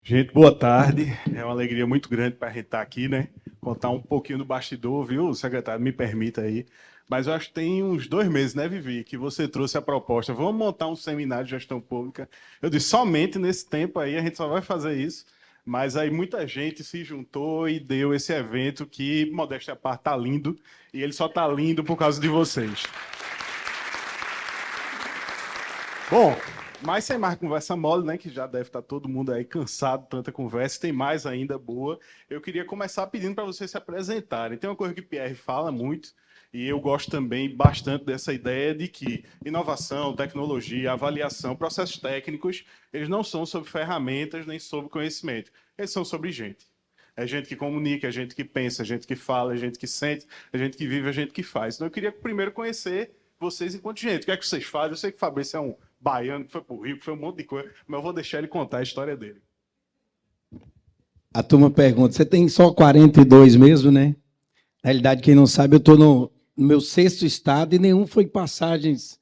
Gente, boa tarde. É uma alegria muito grande para a gente estar aqui, né? Contar um pouquinho do bastidor, viu, secretário? Me permita aí. Mas eu acho que tem uns 2 meses, né, Vivi, que você trouxe a proposta. Vamos montar um seminário de gestão pública. Eu disse, somente nesse tempo aí a gente só vai fazer isso. Mas aí muita gente se juntou e deu esse evento que, modéstia à parte, tá lindo. E ele só tá lindo por causa de vocês. Bom, mas sem mais conversa mole, né? Que já deve estar todo mundo aí cansado de tanta conversa, tem mais ainda boa. Eu queria começar pedindo para vocês se apresentarem. Tem uma coisa que o Pierre fala muito, e eu gosto também bastante dessa ideia de que inovação, tecnologia, avaliação, processos técnicos, eles não são sobre ferramentas nem sobre conhecimento, eles são sobre gente. É gente que comunica, é gente que pensa, é gente que fala, é gente que sente, é gente que vive, é gente que faz. Então eu queria primeiro conhecer vocês enquanto gente. O que é que vocês fazem? Eu sei que o Fabrício é um baiano que foi pro Rio, que foi um monte de coisa, mas eu vou deixar ele contar a história dele. A turma pergunta, você tem só 42 mesmo, né? Na realidade, quem não sabe, eu estou no meu 6º estado e nenhum foi passagens.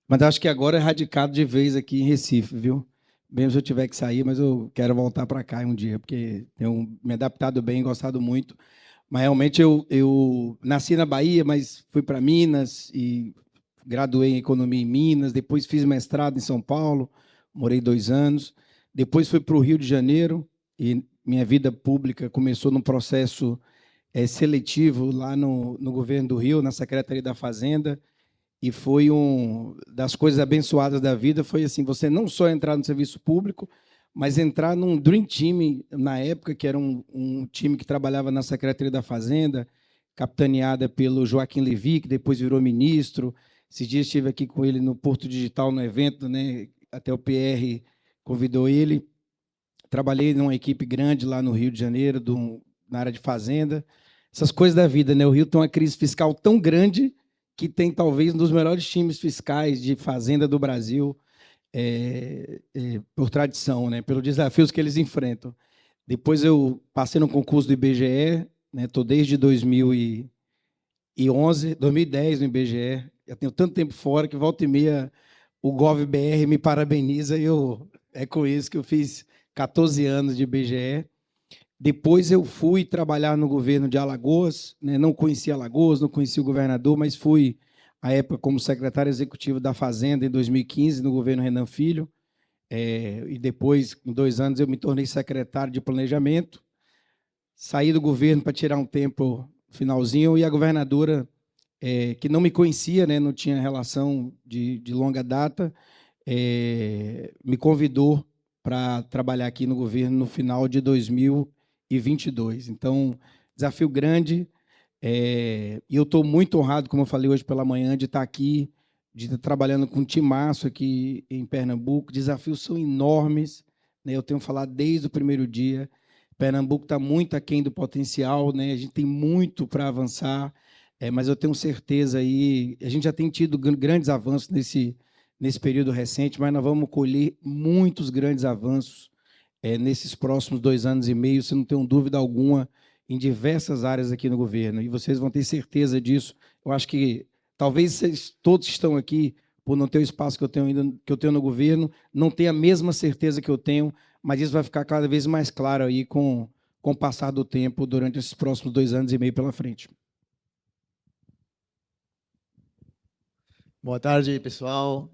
Mas acho que agora é radicado de vez aqui em Recife, viu? Mesmo se eu tiver que sair, mas eu quero voltar para cá um dia, porque tenho me adaptado bem, gostado muito. Mas realmente eu nasci na Bahia, mas fui para Minas e graduei em Economia em Minas, depois fiz mestrado em São Paulo, morei 2 anos, depois fui para o Rio de Janeiro e minha vida pública começou num processo seletivo lá no governo do Rio, na Secretaria da Fazenda, e foi das coisas abençoadas da vida, foi assim, você não só entrar no serviço público, mas entrar num Dream Team, na época, que era um time que trabalhava na Secretaria da Fazenda, capitaneada pelo Joaquim Levy, que depois virou ministro. Esses dias estive aqui com ele no Porto Digital, no evento, né? Até o PR convidou ele. Trabalhei numa equipe grande lá no Rio de Janeiro, na área de fazenda. Essas coisas da vida, né? O Rio tem uma crise fiscal tão grande que tem talvez um dos melhores times fiscais de fazenda do Brasil, por tradição, né? Pelos desafios que eles enfrentam. Depois eu passei no concurso do IBGE, né? Estou desde 2010 no IBGE. Eu tenho tanto tempo fora que volta e meia o GovBR me parabeniza e é com isso que eu fiz 14 anos de IBGE. Depois eu fui trabalhar no governo de Alagoas, né? Não conhecia Alagoas, não conhecia o governador, mas fui, à época, como secretário executivo da Fazenda em 2015, no governo Renan Filho. E depois, em 2 anos, eu me tornei secretário de Planejamento. Saí do governo para tirar um tempo finalzinho, e a governadora, que não me conhecia, né? Não tinha relação de longa data, me convidou para trabalhar aqui no governo no final de 2022. Então, desafio grande, e eu estou muito honrado, como eu falei hoje pela manhã, de estar aqui, de estar trabalhando com um timaço aqui em Pernambuco. Desafios são enormes, né? Eu tenho falado desde o primeiro dia. Pernambuco está muito aquém do potencial, né? A gente tem muito para avançar, mas eu tenho certeza aí, a gente já tem tido grandes avanços nesse período recente, mas nós vamos colher muitos grandes avanços nesses próximos 2 anos e meio, se não tenho dúvida alguma, em diversas áreas aqui no governo. E vocês vão ter certeza disso. Eu acho que talvez vocês todos que estão aqui, por não ter o espaço que eu tenho ainda, que eu tenho no governo, não tenham a mesma certeza que eu tenho, mas isso vai ficar cada vez mais claro aí com o passar do tempo durante esses próximos 2 anos e meio pela frente. Boa tarde, pessoal.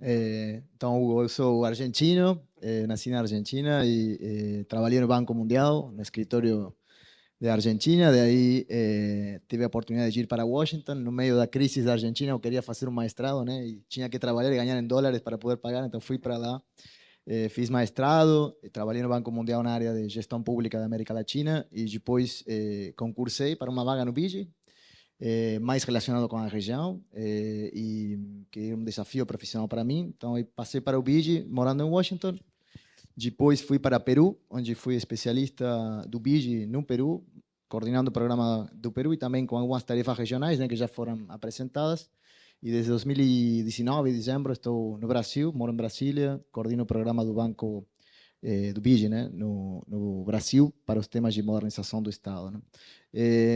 Então, eu sou argentino, nasci na Argentina e trabalhei no Banco Mundial, no escritório da Argentina. Daí tive a oportunidade de ir para Washington. No meio da crise da Argentina, eu queria fazer um mestrado, né? E tinha que trabalhar e ganhar em dólares para poder pagar, então fui para lá. Fiz mestrado, trabalhei no Banco Mundial na área de gestão pública da América Latina e depois concursei para uma vaga no BIGI, mais relacionado com a região, e que é um desafio profissional para mim. Então, eu passei para o BIGI, morando em Washington. Depois fui para Peru, onde fui especialista do BIGI no Peru, coordenando o programa do Peru e também com algumas tarefas regionais, né, que já foram apresentadas. E desde 2019, dezembro, estou no Brasil, moro em Brasília, coordeno o programa do Banco do BID, né, no Brasil, para os temas de modernização do Estado. Né?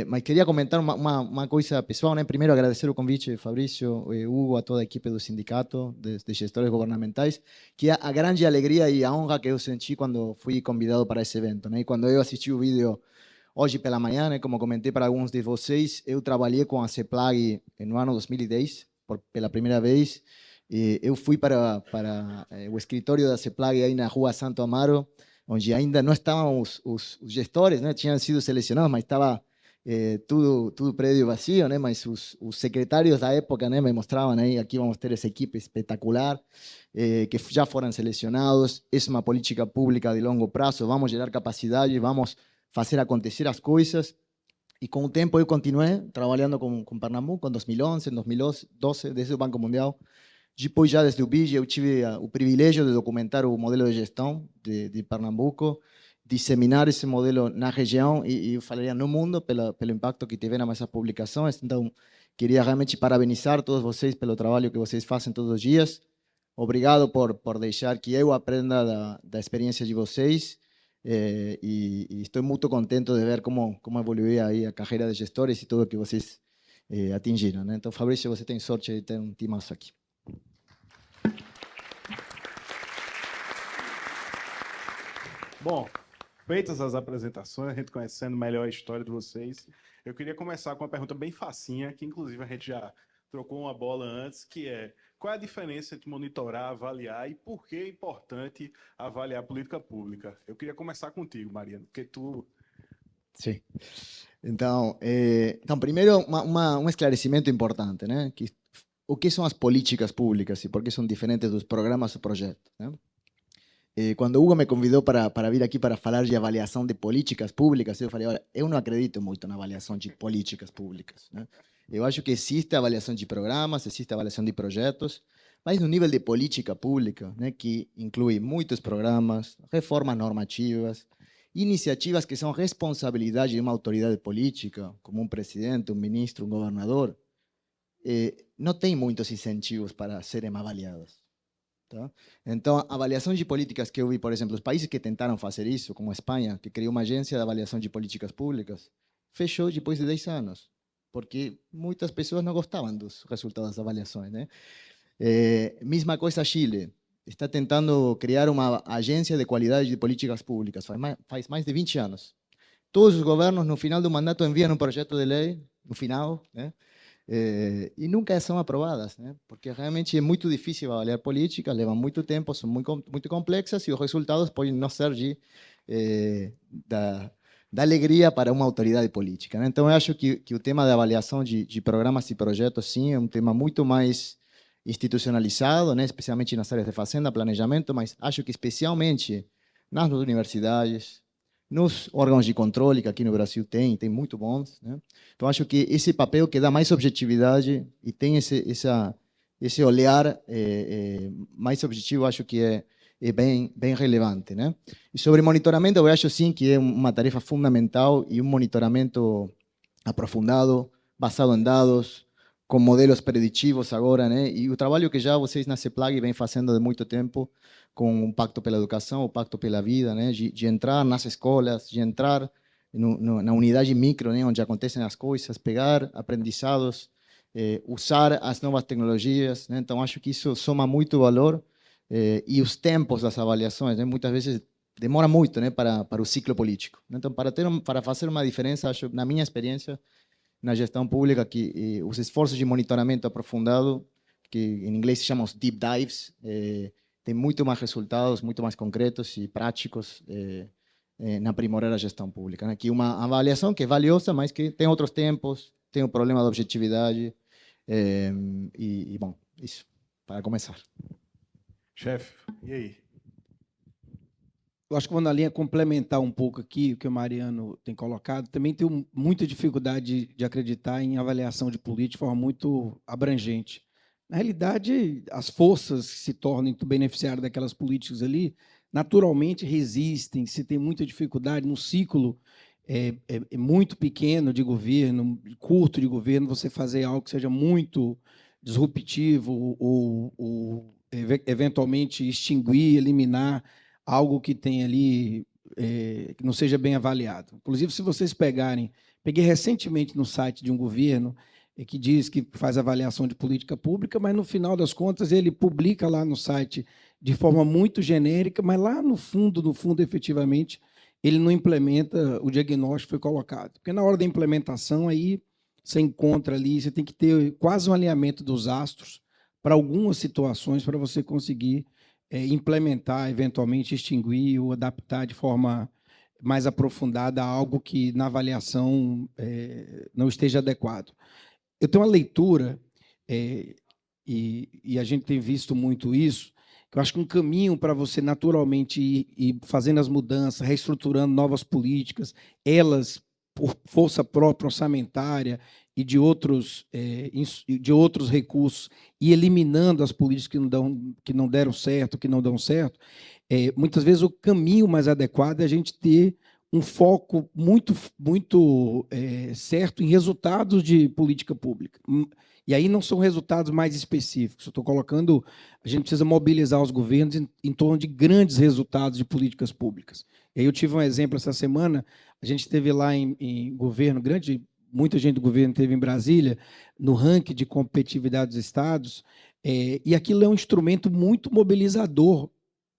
Mas queria comentar uma coisa pessoal, né? Primeiro, agradecer o convite, Fabrício, Hugo, a toda a equipe do sindicato de gestores governamentais, que é a grande alegria e a honra que eu senti quando fui convidado para esse evento. Né? E quando eu assisti o vídeo hoje pela manhã, né, como comentei para alguns de vocês, eu trabalhei com a CEPLAG no ano 2010, pela primeira vez. Eu fui para o escritório da CEPLAG aí na Rua Santo Amaro, onde ainda não estavam os gestores, né, tinham sido selecionados, mas estava tudo prédio vazio, né, mas os secretários da época, né, me mostravam aí, aqui vamos ter essa equipe espetacular, que já foram selecionados, é uma política pública de longo prazo, vamos gerar capacidade, vamos fazer acontecer as coisas. E com o tempo eu continuei trabalhando com Pernambuco, em 2011, em 2012, desde o Banco Mundial. Depois, já desde o BID, eu tive o privilégio de documentar o modelo de gestão de Pernambuco, disseminar esse modelo na região e eu falaria no mundo pelo impacto que tiveram essas publicações. Então, queria realmente parabenizar todos vocês pelo trabalho que vocês fazem todos os dias. Obrigado por deixar que eu aprenda da experiência de vocês. E estou muito contente de ver como evoluiu aí a carreira de gestores e tudo que vocês atingiram. Né? Então, Fabrício, você tem sorte de ter um timaço aqui. Bom, feitas as apresentações, a gente conhecendo melhor a história de vocês, eu queria começar com uma pergunta bem facinha, que inclusive a gente já trocou uma bola antes, que é: qual é a diferença entre monitorar, avaliar e por que é importante avaliar a política pública? Eu queria começar contigo, Mariano, porque tu... Sim. Então, primeiro, um esclarecimento importante, né? O que são as políticas públicas e por que são diferentes dos programas ou projetos, né? Quando o Hugo me convidou para vir aqui para falar de avaliação de políticas públicas, eu falei, olha, eu não acredito muito na avaliação de políticas públicas, né? Eu acho que existe avaliação de programas, existe avaliação de projetos, mas no nível de política pública, né, que inclui muitos programas, reformas normativas, iniciativas que são responsabilidade de uma autoridade política, como um presidente, um ministro, um governador, não tem muitos incentivos para serem avaliadas. Tá? Então, a avaliação de políticas que eu vi, por exemplo, os países que tentaram fazer isso, como a Espanha, que criou uma agência de avaliação de políticas públicas, fechou depois de 10 anos, porque muitas pessoas não gostavam dos resultados das avaliações. Né? Mesma coisa Chile, está tentando criar uma agência de qualidade de políticas públicas, faz mais de 20 anos. Todos os governos, no final do mandato, enviam um projeto de lei, no final, né? E nunca são aprovadas, né? Porque realmente é muito difícil avaliar políticas, levam muito tempo, são muito complexas e os resultados podem não ser da alegria para uma autoridade política. Né? Então, eu acho que o tema da avaliação de programas e projetos, sim, é um tema muito mais institucionalizado, né? Especialmente nas áreas de fazenda, planejamento, mas acho que especialmente nas universidades, nos órgãos de controle, que aqui no Brasil tem muito bons. Né? Então, acho que esse papel que dá mais objetividade e tem esse olhar mais objetivo, acho que é bem relevante. Né? E sobre monitoramento, eu acho sim que é uma tarefa fundamental e um monitoramento aprofundado, basado em dados, com modelos preditivos agora, né? E o trabalho que já vocês na CEPLAG vêm fazendo de muito tempo, com o Pacto pela Educação, o Pacto pela Vida, né? De entrar nas escolas, de entrar na unidade micro, né? Onde acontecem as coisas, pegar aprendizados, usar as novas tecnologias, né? Então, acho que isso soma muito valor, e os tempos das avaliações, né? Muitas vezes demora muito, né? Para o ciclo político. Então, para fazer uma diferença, acho, na minha experiência, na gestão pública, que os esforços de monitoramento aprofundado, que em inglês se chamam os deep dives, tem muito mais resultados, muito mais concretos e práticos na aprimorar a gestão pública. Né? Que uma avaliação que é valiosa, mas que tem outros tempos, tem o problema da objetividade. Bom, isso, para começar. Chefe, e aí? Eu acho que vou na linha complementar um pouco aqui o que o Mariano tem colocado. Também tenho muita dificuldade de acreditar em avaliação de política de forma muito abrangente. Na realidade, as forças que se tornam beneficiárias daquelas políticas ali, naturalmente resistem, se tem muita dificuldade no ciclo muito pequeno de governo, curto de governo, você fazer algo que seja muito disruptivo ou eventualmente extinguir, eliminar algo que tem ali que não seja bem avaliado. Inclusive, se vocês peguei recentemente no site de um governo que diz que faz avaliação de política pública, mas no final das contas ele publica lá no site de forma muito genérica, mas lá no fundo, efetivamente, ele não implementa o diagnóstico que foi colocado. Porque na hora da implementação, aí você encontra ali, você tem que ter quase um alinhamento dos astros para algumas situações para você conseguir implementar, eventualmente extinguir ou adaptar de forma mais aprofundada a algo que na avaliação não esteja adequado. Eu tenho uma leitura, e a gente tem visto muito isso, que eu acho que um caminho para você naturalmente ir fazendo as mudanças, reestruturando novas políticas, elas por força própria orçamentária e de outros recursos, e eliminando as políticas que não deram certo, que não dão certo, muitas vezes o caminho mais adequado é a gente ter um foco muito certo em resultados de política pública. E aí não são resultados mais específicos. Eu estou colocando, a gente precisa mobilizar os governos em torno de grandes resultados de políticas públicas. E aí eu tive um exemplo essa semana, a gente esteve lá em governo, muita gente do governo esteve em Brasília, no ranking de competitividade dos estados, e aquilo é um instrumento muito mobilizador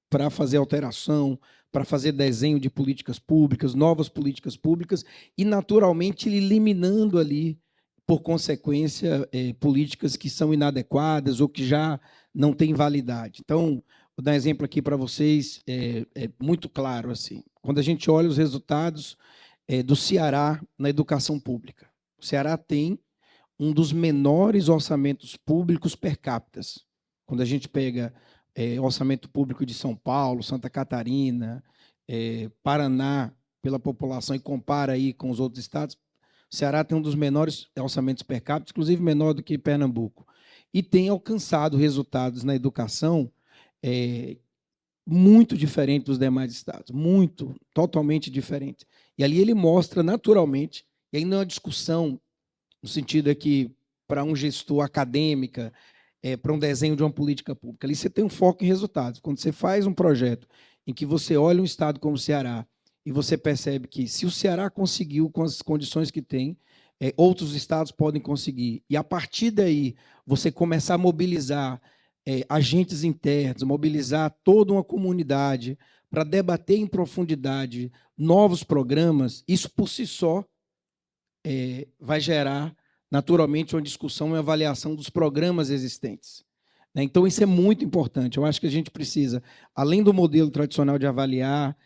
para fazer alteração, para fazer desenho de políticas públicas, novas políticas públicas, e, naturalmente, eliminando ali, por consequência, políticas que são inadequadas ou que já não têm validade. Então, vou dar um exemplo aqui para vocês, muito claro. Assim, quando a gente olha os resultados do Ceará na educação pública, o Ceará tem um dos menores orçamentos públicos per capita. Quando a gente pega orçamento público de São Paulo, Santa Catarina, Paraná, pela população, e compara aí com os outros estados, o Ceará tem um dos menores orçamentos per capita, inclusive menor do que Pernambuco, e tem alcançado resultados na educação muito diferentes dos demais estados, totalmente diferente. E ali ele mostra naturalmente, e aí não é uma discussão, no sentido que para um gestor acadêmica, para um desenho de uma política pública. Ali você tem um foco em resultados. Quando você faz um projeto em que você olha um estado como o Ceará e você percebe que, se o Ceará conseguiu com as condições que tem, outros estados podem conseguir. E, a partir daí, você começar a mobilizar agentes internos, mobilizar toda uma comunidade para debater em profundidade novos programas, isso, por si só, vai gerar naturalmente uma discussão e uma avaliação dos programas existentes. Então, isso é muito importante. Eu acho que a gente precisa, além do modelo tradicional de avaliar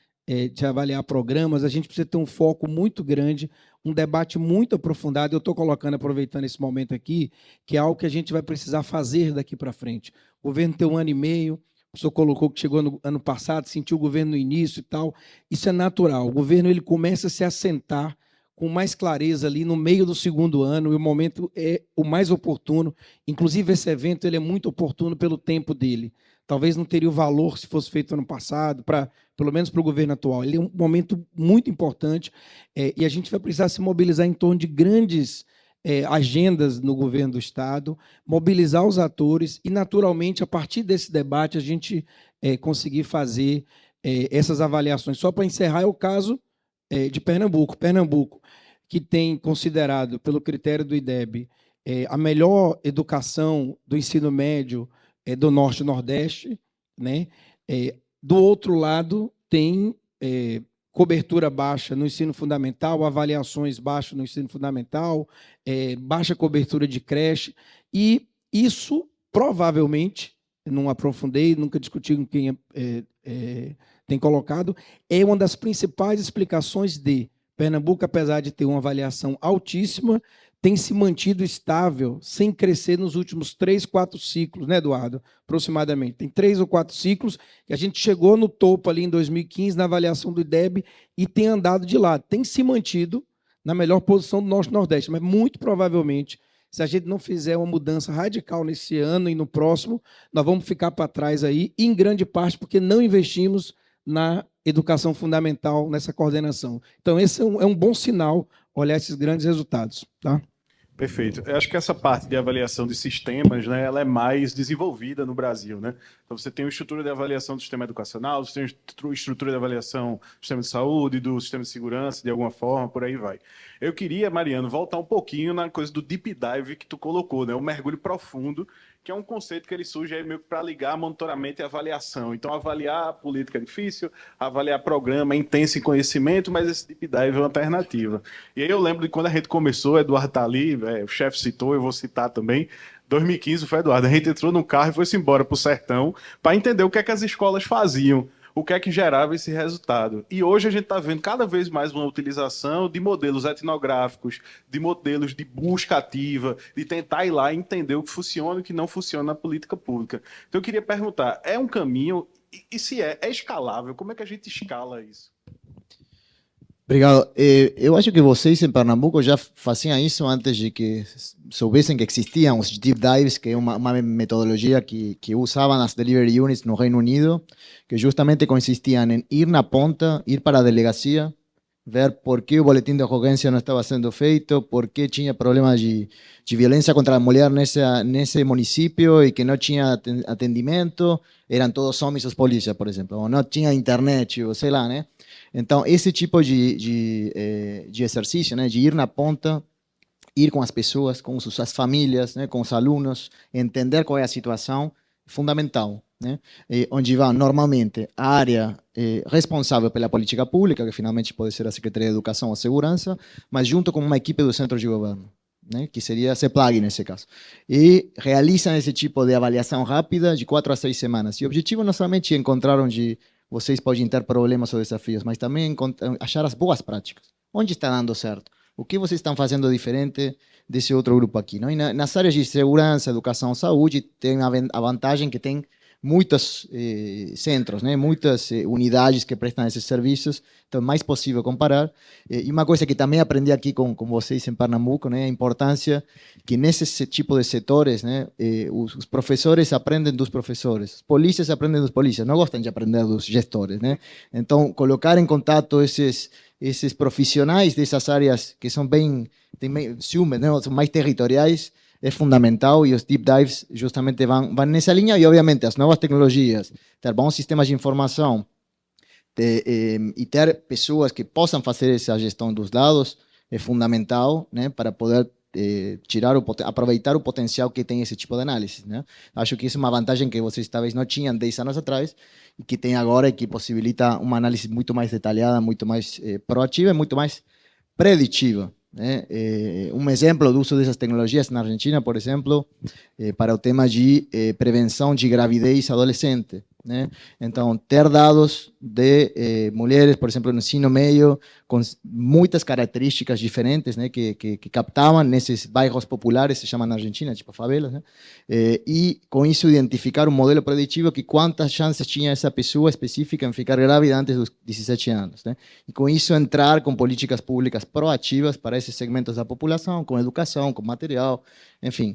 programas, a gente precisa ter um foco muito grande, um debate muito aprofundado. Eu estou colocando, aproveitando esse momento aqui, que é algo que a gente vai precisar fazer daqui para frente. O governo tem 1 ano e meio, o senhor colocou que chegou no ano passado, sentiu o governo no início e tal. Isso é natural. O governo ele começa a se assentar com mais clareza ali no meio do 2º ano, e o momento é o mais oportuno. Inclusive, esse evento ele é muito oportuno pelo tempo dele. Talvez não teria o valor se fosse feito ano passado, pelo menos para o governo atual. Ele é um momento muito importante, e a gente vai precisar se mobilizar em torno de grandes agendas no governo do Estado, mobilizar os atores e, naturalmente, a partir desse debate, a gente conseguir fazer essas avaliações. Só para encerrar, é o caso de Pernambuco. Pernambuco, que tem considerado, pelo critério do IDEB, a melhor educação do ensino médio do Norte e Nordeste, né? Do outro lado, tem cobertura baixa no ensino fundamental, avaliações baixas no ensino fundamental, baixa cobertura de creche, e isso, provavelmente, não aprofundei, nunca discuti com quem tem colocado, é uma das principais explicações de Pernambuco, apesar de ter uma avaliação altíssima, tem se mantido estável, sem crescer nos últimos 3, 4 ciclos, né, Eduardo? Aproximadamente. Tem 3 ou 4 ciclos, que a gente chegou no topo ali em 2015, na avaliação do IDEB, e tem andado de lado. Tem se mantido na melhor posição do Norte e Nordeste, mas muito provavelmente, se a gente não fizer uma mudança radical nesse ano e no próximo, nós vamos ficar para trás aí, em grande parte porque não investimos na educação fundamental, nessa coordenação. Então, esse é um bom sinal, olhar esses grandes resultados. Tá? Perfeito. Eu acho que essa parte de avaliação de sistemas, né, ela é mais desenvolvida no Brasil, né? Então você tem uma estrutura de avaliação do sistema educacional, você tem uma estrutura de avaliação do sistema de saúde, do sistema de segurança, de alguma forma, por aí vai. Eu queria, Mariano, voltar um pouquinho na coisa do deep dive que tu colocou, né? O mergulho profundo, que é um conceito que ele surge aí meio que para ligar monitoramento e avaliação. Então, avaliar a política é difícil, avaliar programa é intenso em conhecimento, mas esse deep dive é uma alternativa. E aí eu lembro de quando a gente começou, Eduardo tá ali, o chefe citou, eu vou citar também, 2015 foi Eduardo, a gente entrou no carro e foi-se embora para o sertão para entender o que é que as escolas faziam, o que é que gerava esse resultado. E hoje a gente está vendo cada vez mais uma utilização de modelos etnográficos, de modelos de busca ativa, de tentar ir lá e entender o que funciona e o que não funciona na política pública. Então eu queria perguntar, é um caminho, e se é escalável, como é que a gente escala isso? Obrigado. Eu acho que vocês em Pernambuco já faziam isso antes de que soubessem que existiam os deep dives, que é uma metodologia que usavam as delivery units no Reino Unido, que justamente consistiam em ir na ponta, ir para a delegacia, ver por que o boletim de ocorrência não estava sendo feito, por que tinha problemas de violência contra a mulher nesse município e que não tinha atendimento, eram todos homens os polícias, por exemplo, ou não tinha internet, ou sei lá, né? Então, esse tipo de exercício, né, de ir na ponta, ir com as pessoas, com suas famílias, né, com os alunos, entender qual é a situação, fundamental. Né? Onde vai, normalmente, a área responsável pela política pública, que finalmente pode ser a Secretaria de Educação ou Segurança, mas junto com uma equipe do centro de governo, né? Que seria a CEPLAG nesse caso. E realizam esse tipo de avaliação rápida de 4 a 6 semanas. E o objetivo não somente é encontrar onde vocês podem ter problemas ou desafios, mas também achar as boas práticas. Onde está dando certo? O que vocês estão fazendo diferente desse outro grupo aqui? Não? E nas áreas de segurança, educação, saúde, tem a vantagem que tem muitos centros, né? Muitas unidades que prestam esses serviços, então é mais possível comparar. E uma coisa que também aprendi aqui com vocês em Pernambuco, né? A importância que nesse tipo de setores, né? Os professores aprendem dos professores, os polícias aprendem dos polícias, não gostam de aprender dos gestores, né? Então, colocar em contato esses profissionais dessas áreas que são bem ciúmes, né? São mais territoriais, é fundamental e os deep dives justamente vão nessa linha e, obviamente, as novas tecnologias, ter bons sistemas de informação e ter pessoas que possam fazer essa gestão dos dados é fundamental, né, para poder aproveitar o potencial que tem esse tipo de análise. Né? Acho que isso é uma vantagem que vocês talvez não tinham 10 anos atrás e que tem agora e que possibilita uma análise muito mais detalhada, muito mais proativa e muito mais preditiva. Né? Um exemplo do uso dessas tecnologias na Argentina, por exemplo, para o tema de prevenção de gravidez adolescente. Né? Então, ter dados de mulheres, por exemplo, no ensino médio, com muitas características diferentes, né? que captavam nesses bairros populares, se chamam na Argentina, tipo favelas, né? E com isso identificar um modelo preditivo que quantas chances tinha essa pessoa específica em ficar grávida antes dos 17 anos. Né? E com isso entrar com políticas públicas proativas para esses segmentos da população, com educação, com material, enfim,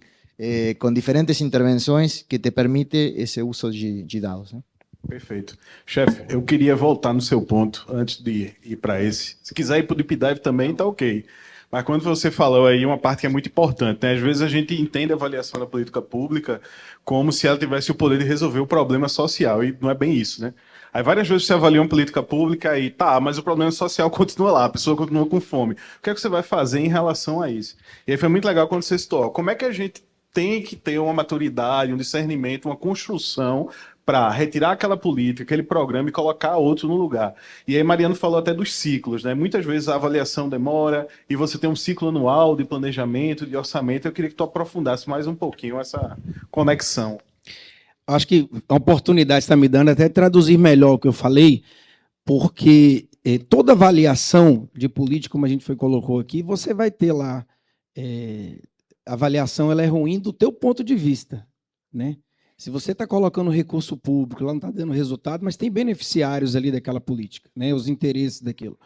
com diferentes intervenções que te permite esse uso de dados. Né? Perfeito. Chefe, eu queria voltar no seu ponto antes de ir para esse. Se quiser ir para o Deep Dive também, tá ok. Mas quando você falou aí, uma parte que é muito importante, né? Às vezes a gente entende a avaliação da política pública como se ela tivesse o poder de resolver o problema social, e não é bem isso, né? Aí várias vezes você avalia uma política pública e tá, mas o problema social continua lá, a pessoa continua com fome. O que é que você vai fazer em relação a isso? E aí foi muito legal quando você citou, como é que a gente tem que ter uma maturidade, um discernimento, uma construção para retirar aquela política, aquele programa e colocar outro no lugar. E aí Mariano falou até dos ciclos, né? Muitas vezes a avaliação demora e você tem um ciclo anual de planejamento, de orçamento. Eu queria que tu aprofundasse mais um pouquinho essa conexão. Acho que a oportunidade está me dando até traduzir melhor o que eu falei, porque toda avaliação de política, como a gente colocou aqui, você vai ter lá, a avaliação ela é ruim do teu ponto de vista, né? Se você está colocando recurso público, ela não está dando resultado, mas tem beneficiários ali daquela política, né? Os interesses daquilo.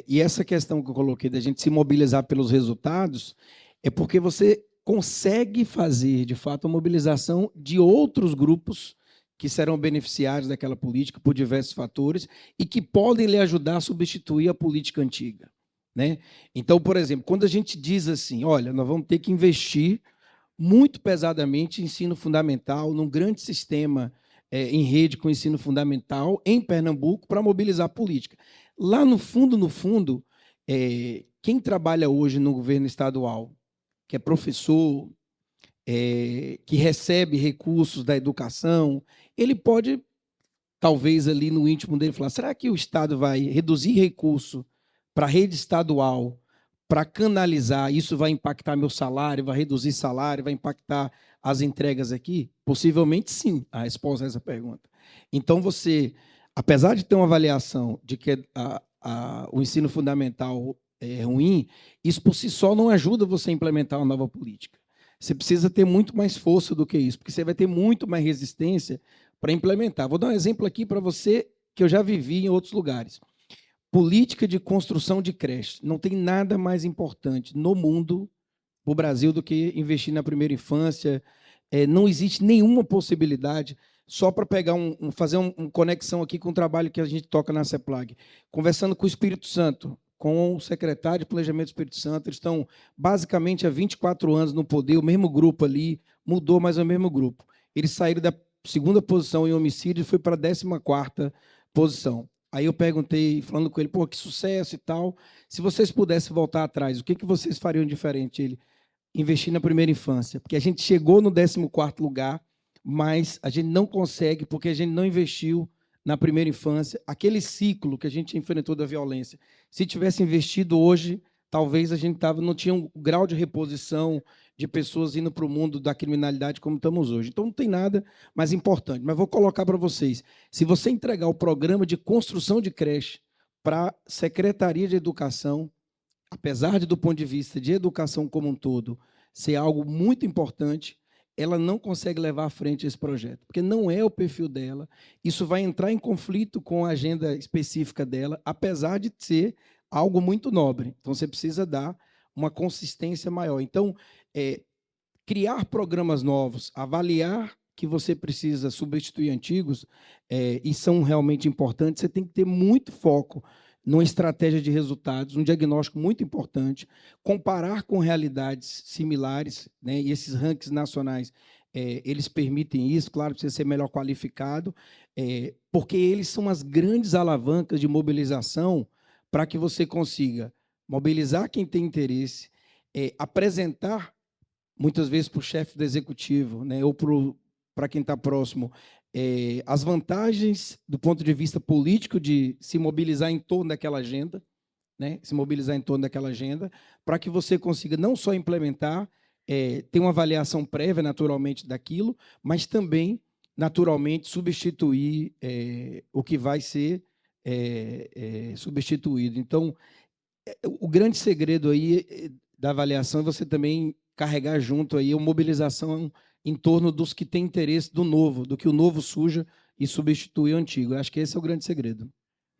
E essa questão que eu coloquei da gente se mobilizar pelos resultados é porque você consegue fazer, de fato, a mobilização de outros grupos que serão beneficiários daquela política por diversos fatores e que podem lhe ajudar a substituir a política antiga. né? Então, por exemplo, quando a gente diz assim, olha, nós vamos ter que investir muito pesadamente em ensino fundamental, num grande sistema em rede com ensino fundamental em Pernambuco para mobilizar a política. Lá no fundo, quem trabalha hoje no governo estadual, que é professor, que recebe recursos da educação, ele pode, talvez ali no íntimo dele, falar: será que o Estado vai reduzir recurso para a rede estadual para canalizar? Isso vai impactar meu salário, vai reduzir salário, vai impactar as entregas aqui? Possivelmente sim, a resposta a essa pergunta. Então, você, apesar de ter uma avaliação de que o ensino fundamental é ruim, isso por si só não ajuda você a implementar uma nova política. Você precisa ter muito mais força do que isso, porque você vai ter muito mais resistência para implementar. Vou dar um exemplo aqui para você que eu já vivi em outros lugares. Política de construção de creche. Não tem nada mais importante no mundo, no Brasil, do que investir na primeira infância. Não existe nenhuma possibilidade, só para pegar fazer uma conexão aqui com o trabalho que a gente toca na CEPLAG. Conversando com o Espírito Santo, com o secretário de Planejamento do Espírito Santo, eles estão basicamente há 24 anos no poder, o mesmo grupo ali, mudou, mas é o mesmo grupo. Eles saíram da segunda posição em homicídio e foi para a 14ª posição. Aí eu perguntei, falando com ele, pô, que sucesso e tal. Se vocês pudessem voltar atrás, o que vocês fariam diferente? Ele: investir na primeira infância, porque a gente chegou no 14º lugar, mas a gente não consegue porque a gente não investiu na primeira infância. Aquele ciclo que a gente enfrentou da violência, se tivesse investido hoje, talvez a gente não tinha um grau de reposição de pessoas indo para o mundo da criminalidade como estamos hoje. Então, não tem nada mais importante. Mas vou colocar para vocês: se você entregar o programa de construção de creche para a Secretaria de Educação, apesar de, do ponto de vista de educação como um todo, ser algo muito importante, ela não consegue levar à frente esse projeto, porque não é o perfil dela. Isso vai entrar em conflito com a agenda específica dela, apesar de ser algo muito nobre. Então, você precisa dar uma consistência maior. Então, criar programas novos, avaliar que você precisa substituir antigos, e são realmente importantes, você tem que ter muito foco numa estratégia de resultados, um diagnóstico muito importante, comparar com realidades similares, né? E esses rankings nacionais, eles permitem isso, claro, precisa ser melhor qualificado, porque eles são as grandes alavancas de mobilização para que você consiga mobilizar quem tem interesse, apresentar, muitas vezes, para o chefe do executivo, né? Ou para quem está próximo, as vantagens do ponto de vista político de se mobilizar em torno daquela agenda, né? Se mobilizar em torno daquela agenda, para que você consiga não só implementar, ter uma avaliação prévia, naturalmente, daquilo, mas também, naturalmente, substituir o que vai ser substituído. Então, o grande segredo aí da avaliação é você também carregar junto aí a mobilização em torno dos que têm interesse do novo, do que o novo suja e substitui o antigo. Eu acho que esse é o grande segredo.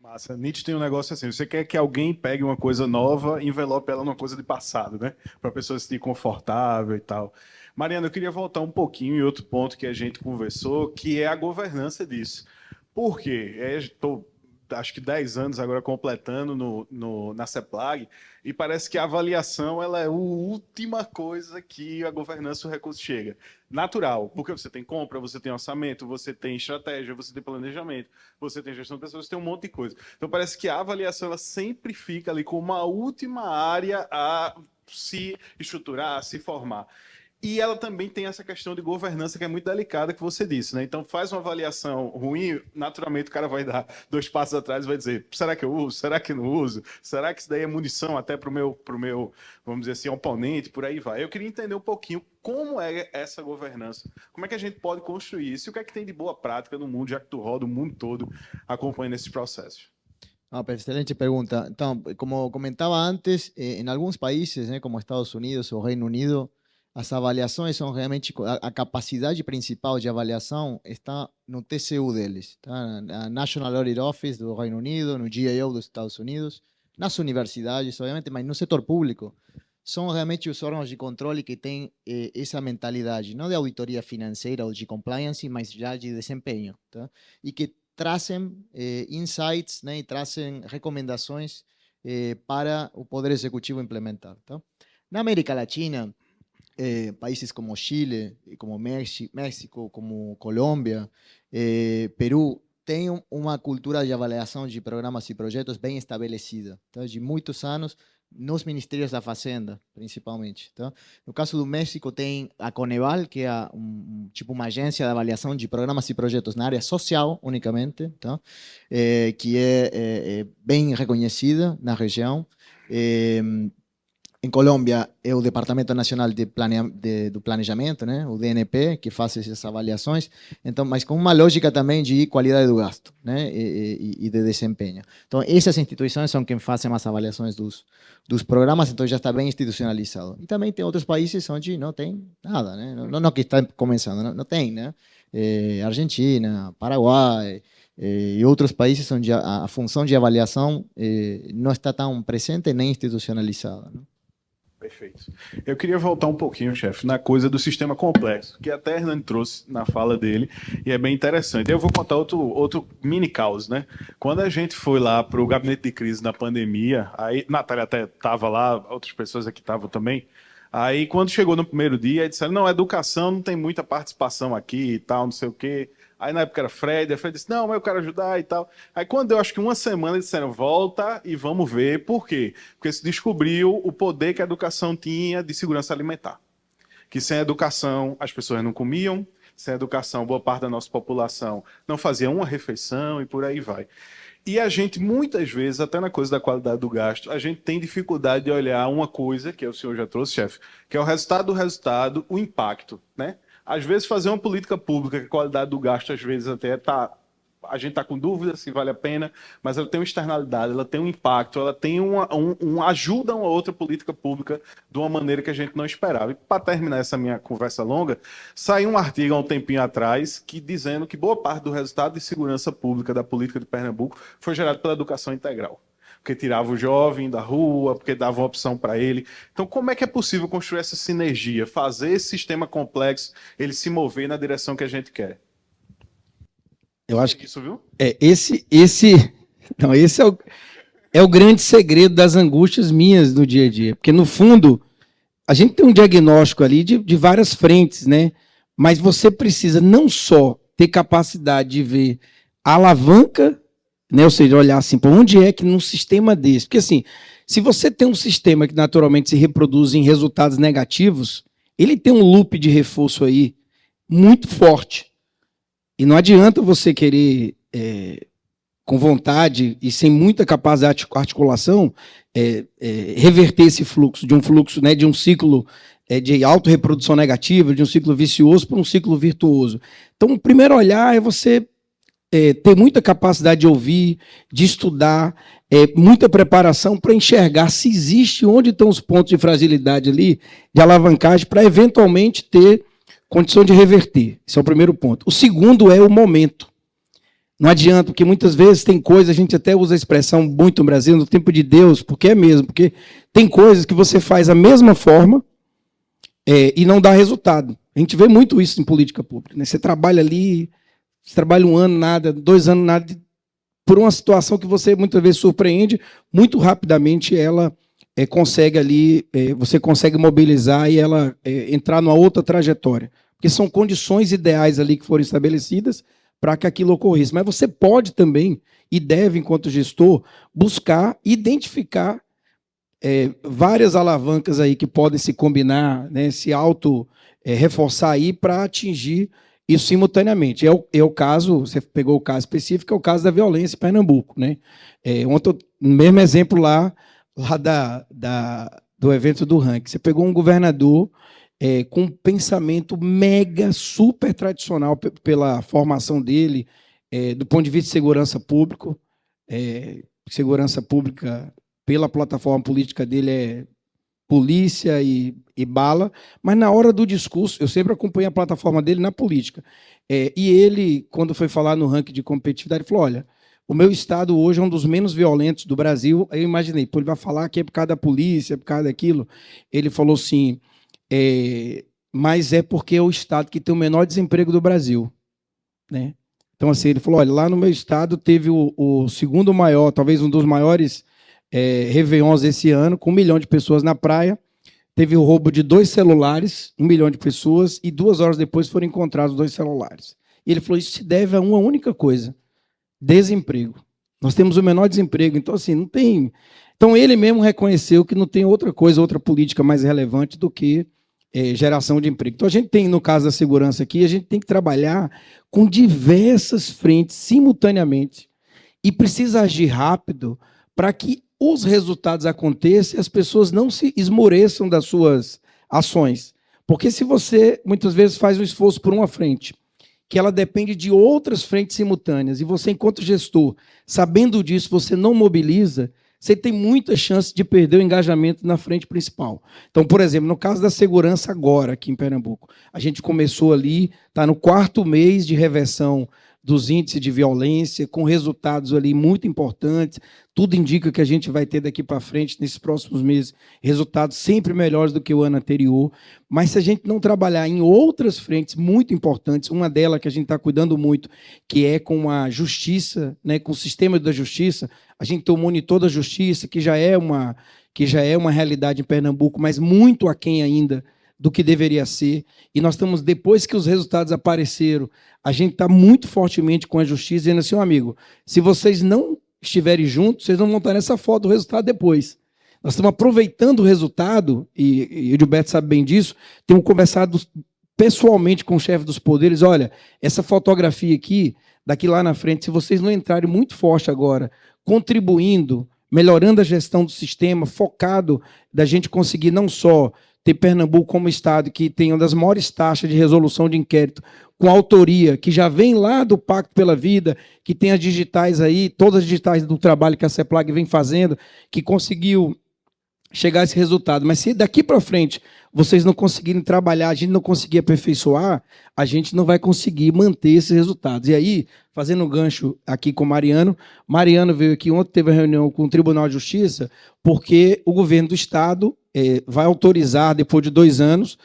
Massa. Nietzsche tem um negócio assim: você quer que alguém pegue uma coisa nova e envelope ela numa coisa de passado, né? Para a pessoa se sentir confortável e tal. Mariana, eu queria voltar um pouquinho em outro ponto que a gente conversou, que é a governança disso. Por quê? Estou, acho que 10 anos agora completando na CEPLAG, e parece que a avaliação ela é a última coisa que a governança do recurso chega. Natural, porque você tem compra, você tem orçamento, você tem estratégia, você tem planejamento, você tem gestão de pessoas, você tem um monte de coisa. Então parece que a avaliação ela sempre fica ali como uma última área a se estruturar, a se formar. E ela também tem essa questão de governança que é muito delicada, que você disse, né? Então, faz uma avaliação ruim, naturalmente o cara vai dar 2 passos atrás e vai dizer: será que eu uso? Será que não uso? Será que isso daí é munição até para o meu, vamos dizer assim, oponente? Por aí vai. Eu queria entender um pouquinho como é essa governança, como é que a gente pode construir isso e o que é que tem de boa prática no mundo, já que tu roda o mundo todo acompanhando esses processos. Excelente pregunta. Entonces, como comentaba antes, en algunos países, como Estados Unidos o Reino Unido, as avaliações são realmente, a capacidade principal de avaliação está no TCU deles, tá? Na National Audit Office do Reino Unido, no GAO dos Estados Unidos, nas universidades, obviamente, mas no setor público. São realmente os órgãos de controle que têm essa mentalidade, não de auditoria financeira ou de compliance, mas já de desempenho, tá? E que trazem insights, né, e trazem recomendações para o Poder Executivo implementar. Tá? Na América Latina, países como Chile, como México, como Colômbia, Peru, tem uma cultura de avaliação de programas e projetos bem estabelecida, tá? De muitos anos, nos ministérios da Fazenda, principalmente. Tá? No caso do México, tem a Coneval, que é tipo uma agência de avaliação de programas e projetos na área social, unicamente, tá? Que é bem reconhecida na região. Em Colômbia, é o Departamento Nacional do Planejamento, né? O DNP, que faz essas avaliações, então, mas com uma lógica também de qualidade do gasto, né? E de desempenho. Então, essas instituições são quem fazem as avaliações dos programas, então já está bem institucionalizado. E também tem outros países onde não tem nada, né? Não que está começando, não tem, né? Argentina, Paraguai, e outros países onde a função de avaliação não está tão presente nem institucionalizada, né? Perfeito. Eu queria voltar um pouquinho, chefe, na coisa do sistema complexo, que até Hernani trouxe na fala dele, e é bem interessante. Eu vou contar outro mini caos, né? Quando a gente foi lá para o gabinete de crise na pandemia, aí Natália até estava lá, outras pessoas aqui estavam também, aí quando chegou no primeiro dia, aí disseram, não, educação não tem muita participação aqui e tal, não sei o quê. Aí na época era Fred, a Fred disse, não, mas eu quero ajudar e tal. Aí quando deu, acho que uma semana, eles disseram, volta e vamos ver. Por quê? Porque se descobriu o poder que a educação tinha de segurança alimentar. Que sem educação as pessoas não comiam, sem educação boa parte da nossa população não fazia uma refeição e por aí vai. E a gente, muitas vezes, até na coisa da qualidade do gasto, a gente tem dificuldade de olhar uma coisa, que o senhor já trouxe, chefe, que é o resultado do resultado, o impacto, né? Às vezes, fazer uma política pública, que a qualidade do gasto, às vezes, até a gente está com dúvida se vale a pena, mas ela tem uma externalidade, ela tem um impacto, ela tem uma ajuda a uma outra política pública de uma maneira que a gente não esperava. E para terminar essa minha conversa longa, saiu um artigo há um tempinho atrás dizendo que boa parte do resultado de segurança pública da política de Pernambuco foi gerado pela educação integral. Porque tirava o jovem da rua, porque dava uma opção para ele. Então, como é que é possível construir essa sinergia, fazer esse sistema complexo, ele se mover na direção que a gente quer? Eu acho que isso, viu? Esse é o grande segredo das angústias minhas no dia a dia. Porque, no fundo, a gente tem um diagnóstico ali de várias frentes, né? Mas você precisa não só ter capacidade de ver a alavanca, né? Ou seja, olhar assim, para onde é que num sistema desse... Porque, assim, se você tem um sistema que naturalmente se reproduz em resultados negativos, ele tem um loop de reforço aí muito forte. E não adianta você querer, com vontade e sem muita capacidade de articulação, reverter esse fluxo, né, de um ciclo de autorreprodução negativa, de um ciclo vicioso para um ciclo virtuoso. Então, o primeiro olhar é você ter muita capacidade de ouvir, de estudar, muita preparação para enxergar se existe, onde estão os pontos de fragilidade ali, de alavancagem, para eventualmente ter condição de reverter. Esse é o primeiro ponto. O segundo é o momento. Não adianta, porque muitas vezes tem coisas, a gente até usa a expressão muito no Brasil, no tempo de Deus, porque é mesmo, porque tem coisas que você faz a mesma forma e não dá resultado. A gente vê muito isso em política pública, né? Você trabalha ali, você trabalha 1 ano, nada, 2 anos, nada, por uma situação que você muitas vezes surpreende, muito rapidamente ela consegue ali, você consegue mobilizar e ela entrar numa outra trajetória. Porque são condições ideais ali que foram estabelecidas para que aquilo ocorresse. Mas você pode também, e deve, enquanto gestor, buscar identificar várias alavancas aí que podem se combinar, né, se auto-reforçar aí para atingir isso simultaneamente. É o caso, você pegou o caso específico, é o caso da violência em Pernambuco, né? Ontem, no mesmo exemplo lá do evento do ranking, você pegou um governador com um pensamento mega, super tradicional pela formação dele, do ponto de vista de segurança pública, pela plataforma política dele é polícia e bala, mas na hora do discurso, eu sempre acompanho a plataforma dele na política, e ele, quando foi falar no ranking de competitividade, falou, olha, o meu estado hoje é um dos menos violentos do Brasil. Aí eu imaginei, pô, ele vai falar que é por causa da polícia, é por causa daquilo. Ele falou assim, mas é porque é o estado que tem o menor desemprego do Brasil, né? Então, assim, ele falou, olha, lá no meu estado teve o segundo maior, talvez um dos maiores Réveillons esse ano, com 1 milhão de pessoas na praia. Teve o roubo de 2 celulares, 1 milhão de pessoas, e 2 horas depois foram encontrados 2 celulares. E ele falou, isso se deve a uma única coisa, desemprego. Nós temos o menor desemprego, então assim, não tem... Então ele mesmo reconheceu que não tem outra coisa, outra política mais relevante do que geração de emprego. Então a gente tem, no caso da segurança aqui, a gente tem que trabalhar com diversas frentes simultaneamente e precisa agir rápido para que os resultados aconteçam e as pessoas não se esmoreçam das suas ações. Porque se você, muitas vezes, faz um esforço por uma frente, que ela depende de outras frentes simultâneas, e você, enquanto gestor, sabendo disso, você não mobiliza, você tem muita chance de perder o engajamento na frente principal. Então, por exemplo, no caso da segurança agora, aqui em Pernambuco, a gente começou ali, está no 4º mês de reversão dos índices de violência, com resultados ali muito importantes. Tudo indica que a gente vai ter daqui para frente, nesses próximos meses, resultados sempre melhores do que o ano anterior. Mas se a gente não trabalhar em outras frentes muito importantes, uma delas que a gente está cuidando muito, que é com a justiça, né, com o sistema da justiça, a gente tem o monitor da justiça, que já é uma realidade em Pernambuco, mas muito aquém ainda do que deveria ser. E nós estamos, depois que os resultados apareceram, a gente está muito fortemente com a justiça, dizendo assim, amigo, se vocês não estiverem juntos, vocês não vão estar nessa foto do resultado depois. Nós estamos aproveitando o resultado, e o Gilberto sabe bem disso, temos conversado pessoalmente com o chefe dos poderes, olha, essa fotografia aqui, daqui lá na frente, se vocês não entrarem muito forte agora, contribuindo, melhorando a gestão do sistema, focado da gente conseguir não só ter Pernambuco como estado que tem uma das maiores taxas de resolução de inquérito com autoria, que já vem lá do Pacto pela Vida, que tem as digitais aí, todas as digitais do trabalho que a CEPLAG vem fazendo, que conseguiu chegar a esse resultado. Mas se daqui para frente vocês não conseguirem trabalhar, a gente não conseguir aperfeiçoar, a gente não vai conseguir manter esses resultados. E aí, fazendo um gancho aqui com o Mariano veio aqui ontem, teve uma reunião com o Tribunal de Justiça, porque o governo do Estado vai autorizar, depois de 2 anos,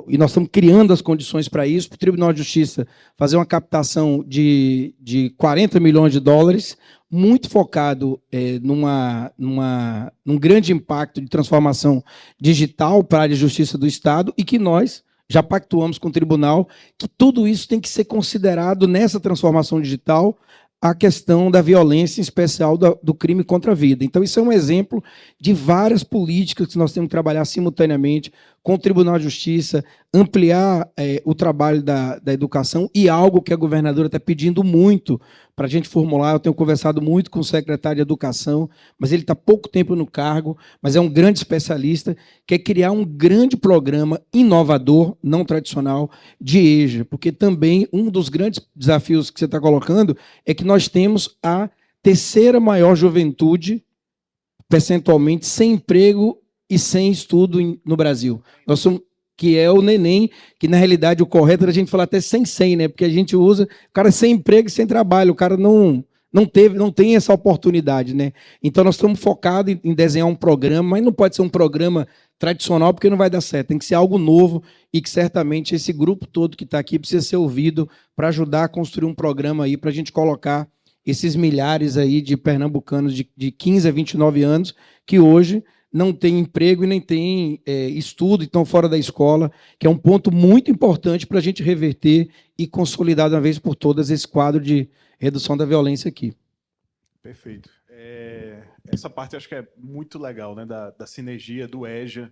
e nós estamos criando as condições para isso, para o Tribunal de Justiça fazer uma captação de 40 milhões de dólares, muito focado num grande impacto de transformação digital para a área de justiça do Estado, e que nós já pactuamos com o tribunal que tudo isso tem que ser considerado nessa transformação digital, a questão da violência, em especial do crime contra a vida. Então, isso é um exemplo de várias políticas que nós temos que trabalhar simultaneamente com o Tribunal de Justiça, ampliar o trabalho da educação, e algo que a governadora está pedindo muito para a gente formular. Eu tenho conversado muito com o secretário de Educação, mas ele está pouco tempo no cargo, mas é um grande especialista, que é criar um grande programa inovador, não tradicional, de EJA, porque também um dos grandes desafios que você está colocando é que nós temos a 3ª maior juventude, percentualmente, sem emprego e sem estudo no Brasil. Nós somos, que é o neném, que na realidade o correto era a gente falar até sem, né? Porque a gente usa o cara sem emprego e sem trabalho, o cara não tem essa oportunidade, né? Então nós estamos focados em desenhar um programa, mas não pode ser um programa tradicional, porque não vai dar certo, tem que ser algo novo, e que certamente esse grupo todo que está aqui precisa ser ouvido para ajudar a construir um programa aí para a gente colocar esses milhares aí de pernambucanos de 15 a 29 anos que hoje não tem emprego e nem tem estudo e estão fora da escola, que é um ponto muito importante para a gente reverter e consolidar de uma vez por todas esse quadro de redução da violência aqui. Perfeito. Essa parte acho que é muito legal, né, da sinergia do EJA.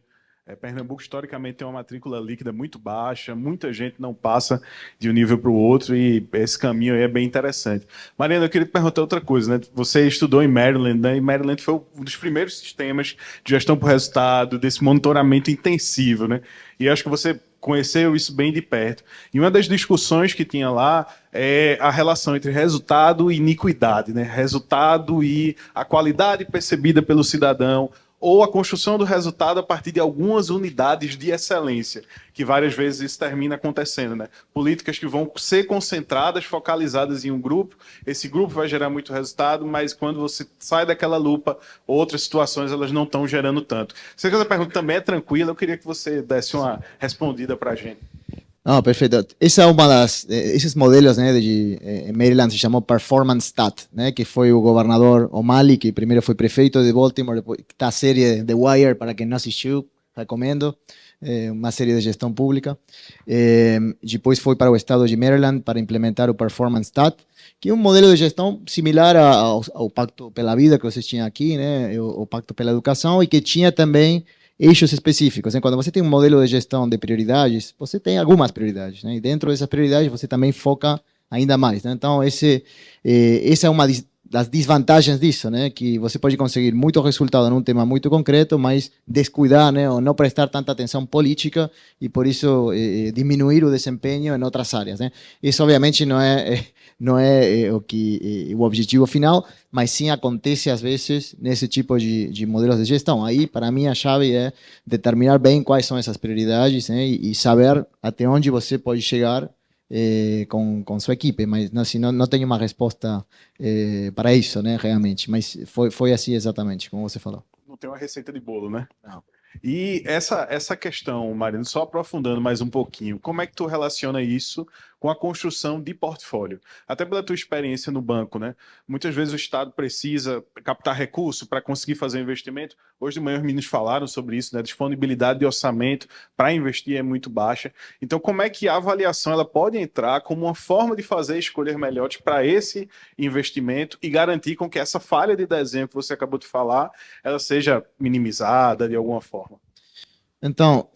Pernambuco, historicamente, tem uma matrícula líquida muito baixa, muita gente não passa de um nível para o outro, e esse caminho aí é bem interessante. Mariana, eu queria te perguntar outra coisa, né? Você estudou em Maryland, né? E Maryland foi um dos primeiros sistemas de gestão por resultado, desse monitoramento intensivo, né? E acho que você conheceu isso bem de perto. E uma das discussões que tinha lá é a relação entre resultado e iniquidade, né? Resultado e a qualidade percebida pelo cidadão, ou a construção do resultado a partir de algumas unidades de excelência, que várias vezes isso termina acontecendo, né? Políticas que vão ser concentradas, focalizadas em um grupo, esse grupo vai gerar muito resultado, mas quando você sai daquela lupa, outras situações elas não estão gerando tanto. Se essa pergunta também é tranquila, eu queria que você desse uma respondida para a gente. Não, perfeito. Essa é uma das, esses modelos, né, em Maryland se chamou Performance Stat, né, que foi o governador O'Malley, que primeiro foi prefeito de Baltimore, depois está a série The Wire, para quem não assistiu, recomendo, uma série de gestão pública. Depois foi para o estado de Maryland para implementar o Performance Stat, que é um modelo de gestão similar ao Pacto pela Vida que vocês tinham aqui, né, o Pacto pela Educação, e que tinha também eixos específicos, né? Quando você tem um modelo de gestão de prioridades, você tem algumas prioridades, né? E dentro dessas prioridades você também foca ainda mais, né? Então, essa é uma das desvantagens disso, né? Que você pode conseguir muito resultado num tema muito concreto, mas descuidar, né? Ou não prestar tanta atenção política e, por isso, diminuir o desempenho em outras áreas, né? Isso, obviamente, não é o objetivo final, mas sim acontece às vezes nesse tipo de modelos de gestão. Aí, para mim, a chave é determinar bem quais são essas prioridades, né, e saber até onde você pode chegar com sua equipe. Mas assim, não tenho uma resposta para isso, né, realmente. Mas foi assim exatamente, como você falou. Não tem uma receita de bolo, né? Não. E essa questão, Marino, só aprofundando mais um pouquinho, como é que tu relaciona isso com a construção de portfólio? Até pela tua experiência no banco, né? Muitas vezes o Estado precisa captar recurso para conseguir fazer um investimento. Hoje de manhã os meninos falaram sobre isso, né? A disponibilidade de orçamento para investir é muito baixa. Então, como é que a avaliação ela pode entrar como uma forma de fazer escolher melhores para esse investimento e garantir com que essa falha de desenho que você acabou de falar, ela seja minimizada de alguma forma? Então,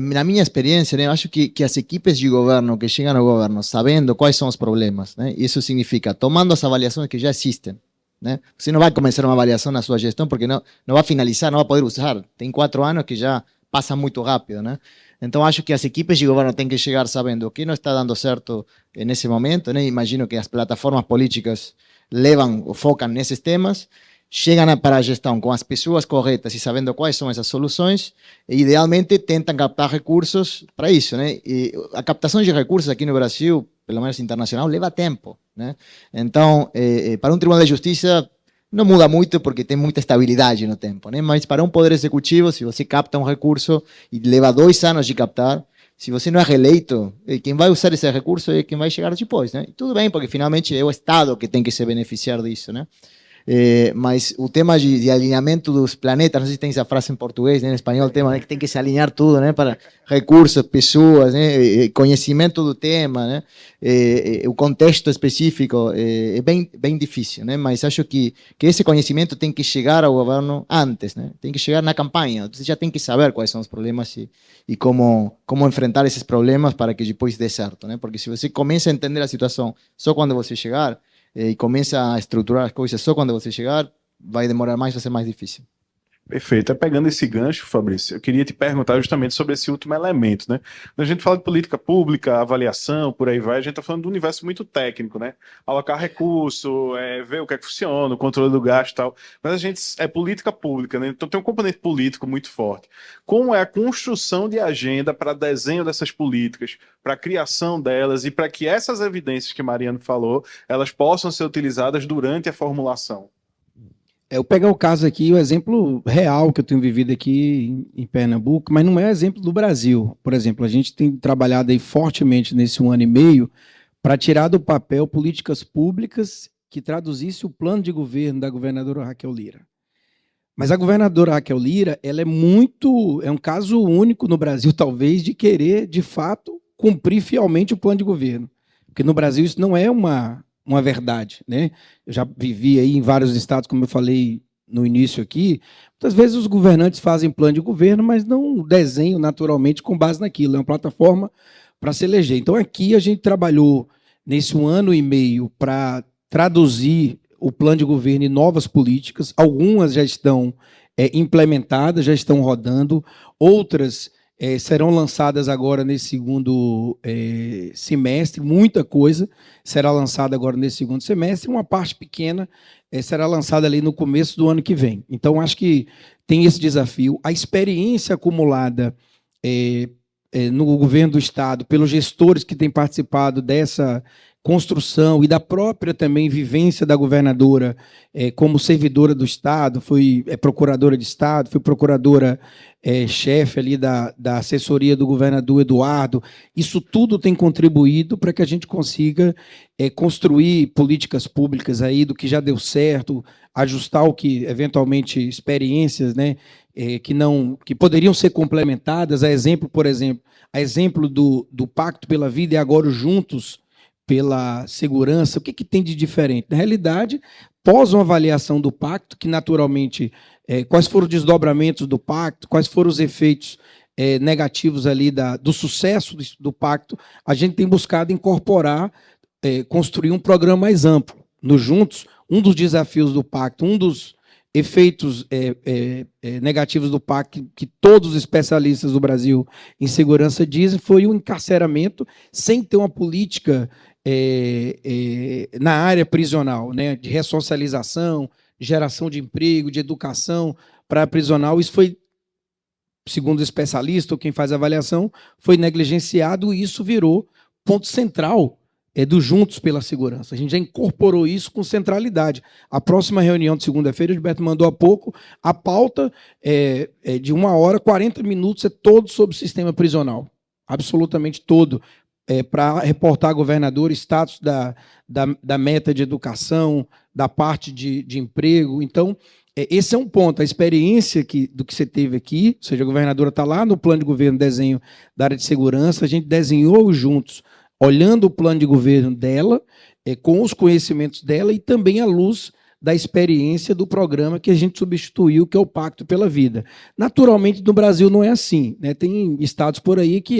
na minha experiência, né, eu acho que as equipes de governo que chegam ao governo sabendo quais são os problemas, né, isso significa tomando as avaliações que já existem, né, você não vai começar uma avaliação na sua gestão porque não vai finalizar, não vai poder usar, tem 4 anos que já passa muito rápido, né, então acho que as equipes de governo têm que chegar sabendo o que não está dando certo nesse momento, né, imagino que as plataformas políticas levam ou focam nesses temas, chegam para a gestão com as pessoas corretas e sabendo quais são essas soluções, e idealmente tentam captar recursos para isso, né? E a captação de recursos aqui no Brasil, pelo menos internacional, leva tempo, né? Então, para um Tribunal de Justiça não muda muito porque tem muita estabilidade no tempo, né? Mas para um poder executivo, se você capta um recurso e leva 2 anos de captar, se você não é reeleito, quem vai usar esse recurso é quem vai chegar depois, né? E tudo bem, porque finalmente é o Estado que tem que se beneficiar disso, né? Mas o tema de alinhamento dos planetas, não sei se tem essa frase em português, né? Em espanhol, o tema, né, que tem que se alinhar tudo, né, para recursos, pessoas, né, conhecimento do tema, né, o contexto específico é bem difícil, né, mas acho que esse conhecimento tem que chegar ao governo antes, né, tem que chegar na campanha, você já tem que saber quais são os problemas e como enfrentar esses problemas para que depois dê certo, né, porque se você começa a entender a situação só quando você chegar, e começa a estruturar as coisas só quando você chegar, vai demorar mais, vai ser mais difícil. Perfeito. Pegando esse gancho, Fabrício, eu queria te perguntar justamente sobre esse último elemento, né? Quando a gente fala de política pública, avaliação, por aí vai, a gente está falando de um universo muito técnico, né? Alocar recurso, ver o que é que funciona, o controle do gasto e tal. Mas a gente é política pública, né? Então tem um componente político muito forte. Como é a construção de agenda para desenho dessas políticas, para a criação delas e para que essas evidências que Mariano falou, elas possam ser utilizadas durante a formulação? Eu pegar o caso aqui, o exemplo real que eu tenho vivido aqui em Pernambuco, mas não é exemplo do Brasil. Por exemplo, a gente tem trabalhado aí fortemente nesse 1 ano e meio para tirar do papel políticas públicas que traduzisse o plano de governo da governadora Raquel Lira. Mas a governadora Raquel Lira, ela é um caso único no Brasil, talvez, de querer, de fato, cumprir fielmente o plano de governo. Porque no Brasil isso não é uma verdade, né? Eu já vivi aí em vários estados, como eu falei no início aqui, muitas vezes os governantes fazem plano de governo, mas não desenham naturalmente com base naquilo, é uma plataforma para se eleger. Então aqui a gente trabalhou nesse 1 ano e meio para traduzir o plano de governo em novas políticas, algumas já estão implementadas, já estão rodando, outras serão lançadas agora nesse segundo semestre, muita coisa será lançada agora nesse segundo semestre, uma parte pequena será lançada ali no começo do ano que vem. Então, acho que tem esse desafio. A experiência acumulada no governo do Estado, pelos gestores que têm participado dessa construção e da própria também vivência da governadora como servidora do Estado, fui procuradora de Estado, fui procuradora chefe ali da assessoria do governador Eduardo. Isso tudo tem contribuído para que a gente consiga construir políticas públicas aí do que já deu certo, ajustar o que eventualmente experiências, né, que poderiam ser complementadas. Por exemplo, a exemplo do Pacto pela Vida e agora o Juntos pela Segurança. O que tem de diferente? Na realidade, pós uma avaliação do pacto, que naturalmente, quais foram os desdobramentos do pacto, quais foram os efeitos negativos ali do sucesso do pacto, a gente tem buscado incorporar, construir um programa mais amplo. No Juntos, um dos desafios do pacto, um dos efeitos negativos do pacto que todos os especialistas do Brasil em segurança dizem foi o encarceramento sem ter uma política na área prisional, né, de ressocialização, geração de emprego, de educação para a prisional. Isso foi, segundo o especialista ou quem faz a avaliação, foi negligenciado e isso virou ponto central do Juntos pela Segurança. A gente já incorporou isso com centralidade. A próxima reunião de segunda-feira, o Gilberto mandou há pouco, a pauta de 1 hora, 40 minutos, é todo sobre o sistema prisional. Absolutamente todo. Para reportar ao governador status da meta de educação, da parte de emprego. Então, esse é um ponto. A experiência do que você teve aqui, ou seja, a governadora está lá no plano de governo, desenho da área de segurança, a gente desenhou juntos, olhando o plano de governo dela, com os conhecimentos dela e também à luz da experiência do programa que a gente substituiu, que é o Pacto pela Vida. Naturalmente, no Brasil não é assim, né? Tem estados por aí que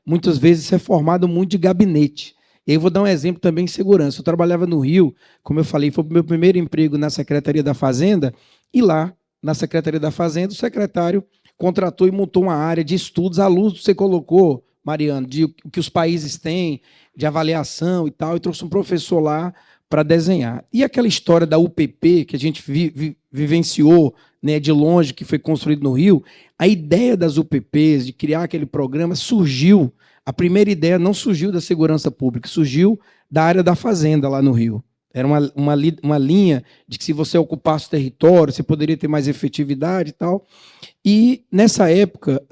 muitas vezes, é formado muito de gabinete. E aí eu vou dar um exemplo também em segurança. Eu trabalhava no Rio, como eu falei, foi o meu primeiro emprego na Secretaria da Fazenda, e lá, na Secretaria da Fazenda, o secretário contratou e montou uma área de estudos à luz do que você colocou, Mariano, de o que os países têm, de avaliação e tal, e trouxe um professor lá para desenhar. E aquela história da UPP, que a gente vivenciou, né, de longe, que foi construído no Rio, a ideia das UPPs, de criar aquele programa, surgiu, a primeira ideia não surgiu da segurança pública, surgiu da área da fazenda lá no Rio. Era uma linha de que se você ocupasse o território, você poderia ter mais efetividade e tal. E, nessa época,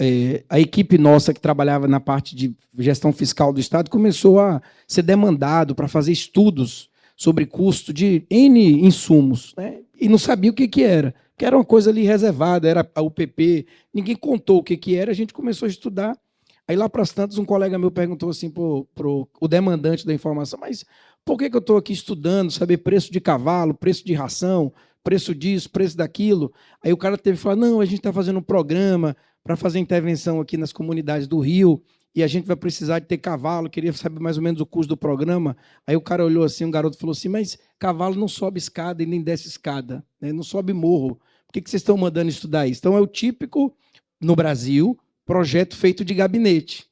a equipe nossa que trabalhava na parte de gestão fiscal do Estado começou a ser demandado para fazer estudos sobre custo de N insumos, né? E não sabia o que era, que era uma coisa ali reservada, era a UPP, ninguém contou o que era, a gente começou a estudar. Aí, lá para as tantas, um colega meu perguntou assim para o demandante da informação, mas por que eu estou aqui estudando, saber preço de cavalo, preço de ração, preço disso, preço daquilo? Aí o cara teve que falar, não, a gente está fazendo um programa para fazer intervenção aqui nas comunidades do Rio, e a gente vai precisar de ter cavalo, queria saber mais ou menos o custo do programa. Aí o cara olhou assim, um garoto falou assim, mas cavalo não sobe escada e nem desce escada, né? Não sobe morro. Por que vocês estão mandando estudar isso? Então é o típico, no Brasil, projeto feito de gabinete,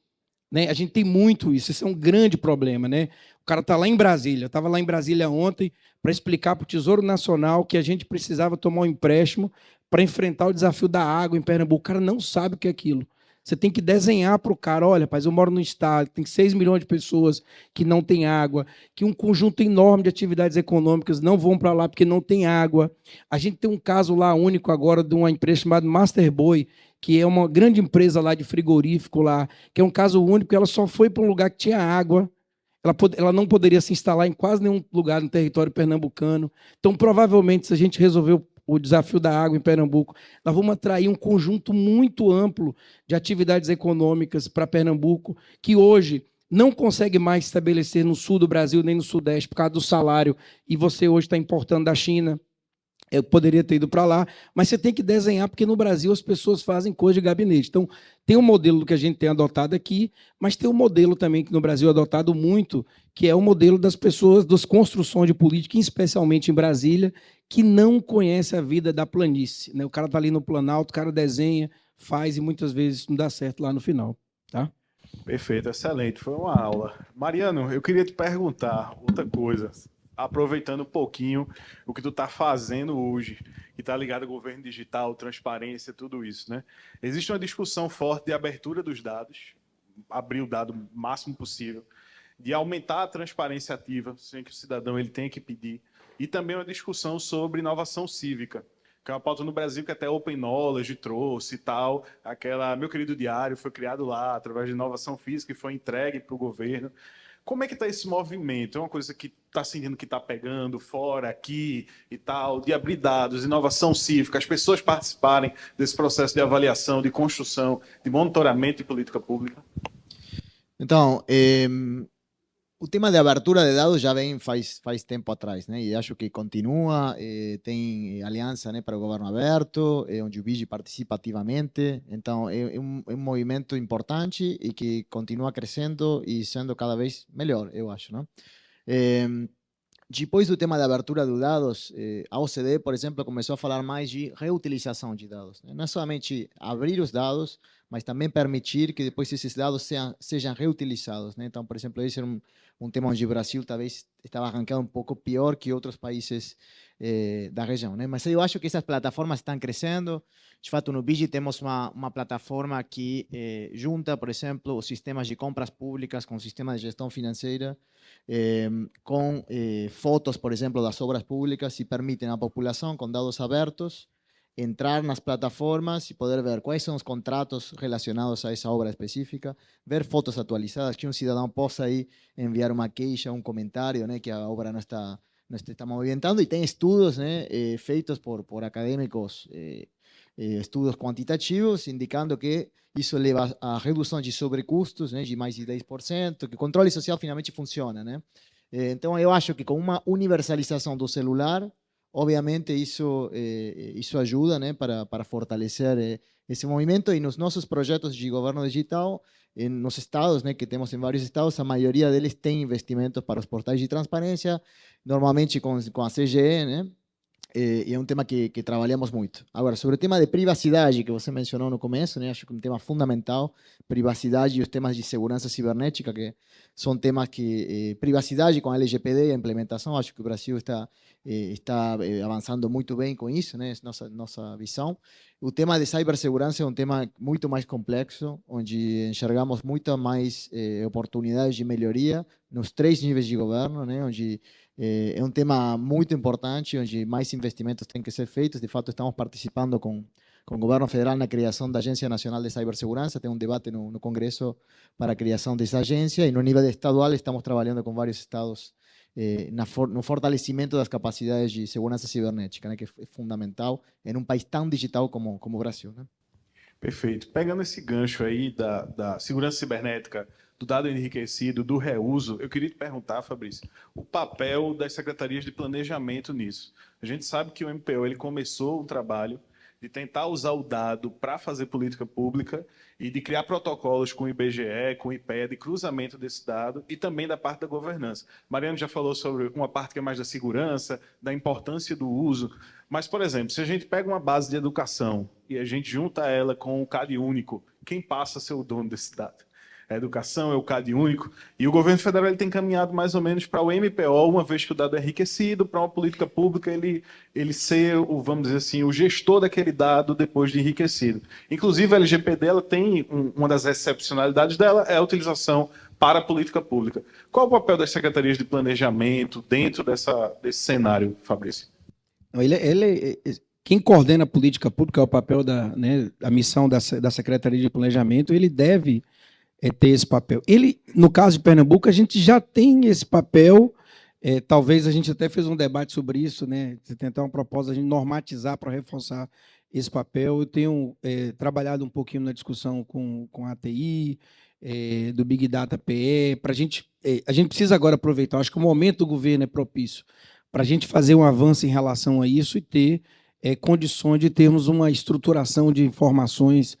né? A gente tem muito isso, isso é um grande problema, né? O cara está lá em Brasília, eu estava lá em Brasília ontem para explicar para o Tesouro Nacional que a gente precisava tomar um empréstimo para enfrentar o desafio da água em Pernambuco. O cara não sabe o que é aquilo. Você tem que desenhar para o cara, olha, rapaz, eu moro no estado, tem 6 milhões de pessoas que não têm água, que um conjunto enorme de atividades econômicas não vão para lá porque não tem água. A gente tem um caso lá único agora de uma empresa chamada Masterboy, que é uma grande empresa lá de frigorífico lá, que é um caso único, que ela só foi para um lugar que tinha água. Ela não poderia se instalar em quase nenhum lugar no território pernambucano. Então, provavelmente, se a gente resolver o desafio da água em Pernambuco, nós vamos atrair um conjunto muito amplo de atividades econômicas para Pernambuco, que hoje não consegue mais estabelecer no sul do Brasil nem no sudeste por causa do salário, e você hoje está importando da China. Eu poderia ter ido para lá, mas você tem que desenhar, porque no Brasil as pessoas fazem coisa de gabinete. Então, tem um modelo que a gente tem adotado aqui, mas tem um modelo também que no Brasil é adotado muito, que é o modelo das pessoas, das construções de política, especialmente em Brasília, que não conhece a vida da planície, né? O cara está ali no Planalto, o cara desenha, faz, e muitas vezes não dá certo lá no final. Tá? Perfeito, excelente. Foi uma aula. Mariano, eu queria te perguntar outra coisa, aproveitando um pouquinho o que tu está fazendo hoje, que está ligado ao governo digital, transparência, tudo isso, né? Existe uma discussão forte de abertura dos dados, abrir o dado o máximo possível, de aumentar a transparência ativa, sem que o cidadão ele tenha que pedir, e também uma discussão sobre inovação cívica, que é uma pauta no Brasil que até Open Knowledge trouxe e tal. Meu querido diário foi criado lá através de inovação física e foi entregue para o governo. Como é que está esse movimento? É uma coisa que está sentindo que está pegando fora, aqui e tal, de abrir dados, inovação cívica, as pessoas participarem desse processo de avaliação, de construção, de monitoramento de política pública? Então, o tema de abertura de dados já vem faz tempo atrás, né? E acho que continua, tem aliança, né, para o governo aberto, onde o BIGI participa ativamente. Então, é um movimento importante e que continua crescendo e sendo cada vez melhor, eu acho, né? Depois do tema da abertura de dados, a OCDE, por exemplo, começou a falar mais de reutilização de dados, né? Não é somente abrir os dados, mas também permitir que depois esses dados sejam reutilizados, né? Então, por exemplo, esse era um tema onde o Brasil talvez estava arrancando um pouco pior que outros países da região, né? Mas eu acho que essas plataformas estão crescendo. De fato, no BIGI temos uma plataforma que junta, por exemplo, os sistemas de compras públicas com o sistema de gestão financeira, com fotos, por exemplo, das obras públicas e permitem à população, com dados abertos, entrar nas plataformas e poder ver quais são os contratos relacionados a essa obra específica, ver fotos atualizadas, que um cidadão possa aí enviar uma queixa, um comentário, né, que a obra não está movimentando, e tem estudos, né, feitos por acadêmicos, estudos quantitativos, indicando que isso leva a redução de sobrecustos, né, de mais de 10%, que o controle social finalmente funciona, né? Então, eu acho que com uma universalização do celular, obviamente isso ajuda, né, para fortalecer esse movimento, e nos nossos projetos de governo digital, nos estados, né, que temos em vários estados, a maioria deles tem investimentos para os portais de transparência, normalmente com a CGE, né? E é um tema que trabalhamos muito. Agora, sobre o tema de privacidade, que você mencionou no começo, né, acho que é um tema fundamental, privacidade e os temas de segurança cibernética, que são temas que, privacidade com a LGPD e a implementação, acho que o Brasil está avançando muito bem com isso, né, nossa visão. O tema de cibersegurança é um tema muito mais complexo, onde enxergamos muito mais oportunidades de melhoria nos 3 níveis de governo, né, onde é um tema muito importante, onde mais investimentos têm que ser feitos. De fato, estamos participando com o governo federal na criação da Agência Nacional de Cibersegurança. Tem um debate no Congresso para a criação dessa agência. E no nível estadual, estamos trabalhando com vários estados no fortalecimento das capacidades de segurança cibernética, né, que é fundamental em um país tão digital como o Brasil, né? Perfeito. Pegando esse gancho aí da segurança cibernética, do dado enriquecido, do reuso, eu queria te perguntar, Fabrício, o papel das secretarias de planejamento nisso. A gente sabe que o MPO ele começou um trabalho de tentar usar o dado para fazer política pública e de criar protocolos com o IBGE, com o IPEA, de cruzamento desse dado e também da parte da governança. Mariano já falou sobre uma parte que é mais da segurança, da importância do uso, mas, por exemplo, se a gente pega uma base de educação e a gente junta ela com o CAD único, quem passa a ser o dono desse dado? A educação é o CAD único, e o governo federal ele tem caminhado mais ou menos para o MPO, uma vez que o dado é enriquecido, para uma política pública ele ser, vamos dizer assim, o gestor daquele dado depois de enriquecido. Inclusive, a LGPD ela tem uma das excepcionalidades dela é a utilização para a política pública. Qual o papel das secretarias de planejamento dentro desse cenário, Fabrício? Quem coordena a política pública é o papel a missão da Secretaria de Planejamento, ele deve ter esse papel. No caso de Pernambuco, a gente já tem esse papel, talvez a gente até fez um debate sobre isso, né? Tentar uma proposta, a gente normatizar para reforçar esse papel. Eu tenho trabalhado um pouquinho na discussão com a ATI, do Big Data PE, a gente precisa agora aproveitar, acho que o momento do governo é propício para a gente fazer um avanço em relação a isso e ter condições de termos uma estruturação de informações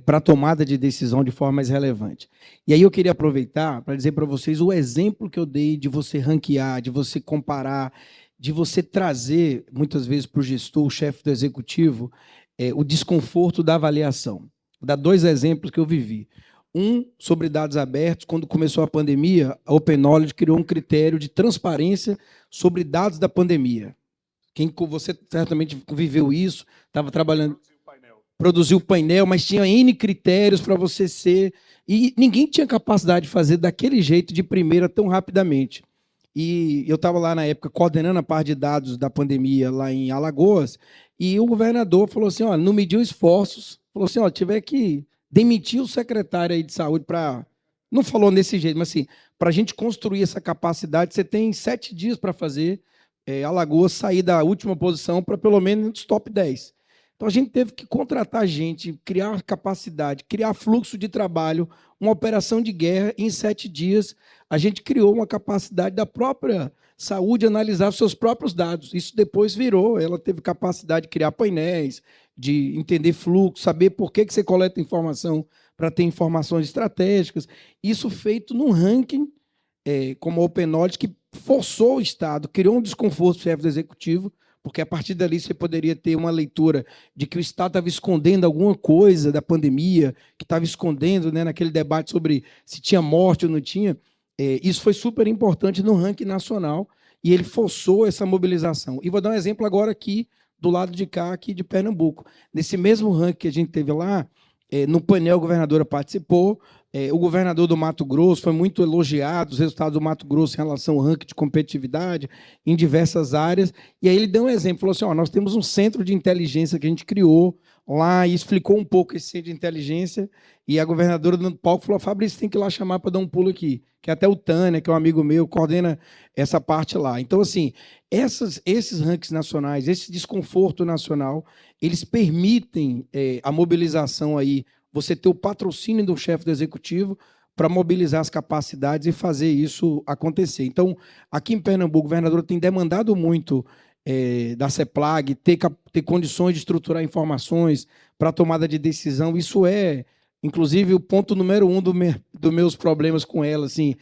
para a tomada de decisão de forma mais relevante. E aí eu queria aproveitar para dizer para vocês o exemplo que eu dei de você ranquear, de você comparar, de você trazer, muitas vezes, para o gestor, o chefe do executivo, o desconforto da avaliação. Vou dar 2 exemplos que eu vivi. Um, sobre dados abertos, quando começou a pandemia, a Open Knowledge criou um critério de transparência sobre dados da pandemia. Você certamente viveu isso, estava trabalhando... produzir o painel, mas tinha N critérios para você ser... E ninguém tinha capacidade de fazer daquele jeito de primeira tão rapidamente. E eu estava lá na época coordenando a parte de dados da pandemia lá em Alagoas, e o governador falou assim, ó, não mediu esforços, falou assim, ó, tiver que demitir o secretário aí de saúde para... Não falou desse jeito, mas assim, para a gente construir essa capacidade, você tem 7 dias para fazer Alagoas sair da última posição para pelo menos nos top 10. Então a gente teve que contratar gente, criar capacidade, criar fluxo de trabalho, uma operação de guerra. Em 7 dias, a gente criou uma capacidade da própria saúde analisar os seus próprios dados. Isso depois virou, ela teve capacidade de criar painéis, de entender fluxo, saber por que você coleta informação para ter informações estratégicas. Isso feito num ranking como a Open Knowledge, que forçou o Estado, criou um desconforto do chefe do executivo, porque a partir dali você poderia ter uma leitura de que o Estado estava escondendo alguma coisa da pandemia, que estava escondendo, né, naquele debate sobre se tinha morte ou não tinha. Isso foi super importante no ranking nacional e ele forçou essa mobilização. E vou dar um exemplo agora aqui, do lado de cá, aqui de Pernambuco. Nesse mesmo ranking que a gente teve lá, no painel a governadora participou, o governador do Mato Grosso foi muito elogiado, os resultados do Mato Grosso em relação ao ranking de competitividade em diversas áreas. E aí ele deu um exemplo, falou assim, ó, nós temos um centro de inteligência que a gente criou lá e explicou um pouco esse centro de inteligência. E a governadora do palco falou, Fabrício, tem que ir lá chamar para dar um pulo aqui. Que até o Tânia, que é um amigo meu, coordena essa parte lá. Então, assim, esses rankings nacionais, esse desconforto nacional, eles permitem a mobilização aí, você ter o patrocínio do chefe do executivo para mobilizar as capacidades e fazer isso acontecer. Então, aqui em Pernambuco, o governador tem demandado muito da CEPLAG, ter condições de estruturar informações para tomada de decisão. Isso é, inclusive, o ponto número 1 dos meus problemas com ela, assim,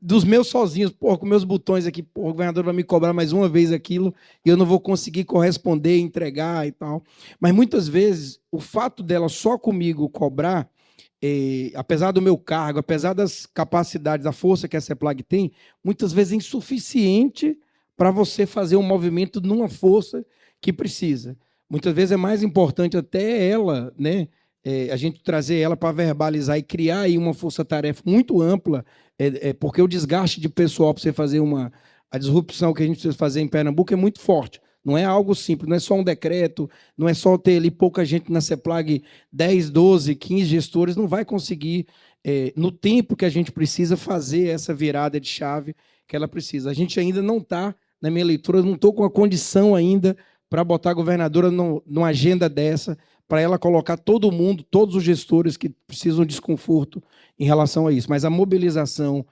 dos meus sozinhos, com meus botões aqui, o governador vai me cobrar mais uma vez aquilo e eu não vou conseguir corresponder, entregar e tal. Mas muitas vezes, o fato dela só comigo cobrar, apesar do meu cargo, apesar das capacidades, da força que a CEPLAG tem, muitas vezes é insuficiente para você fazer um movimento numa força que precisa. Muitas vezes é mais importante até ela, né, a gente trazer ela para verbalizar e criar aí uma força-tarefa muito ampla, porque o desgaste de pessoal para você fazer a disrupção que a gente precisa fazer em Pernambuco é muito forte. Não é algo simples, não é só um decreto, não é só ter ali pouca gente na CEPLAG, 10, 12, 15 gestores, não vai conseguir, no tempo que a gente precisa, fazer essa virada de chave que ela precisa. A gente ainda não está, na minha leitura, não estou com a condição ainda para botar a governadora numa agenda dessa, para ela colocar todo mundo, todos os gestores que precisam de desconforto em relação a isso. Mas a mobilização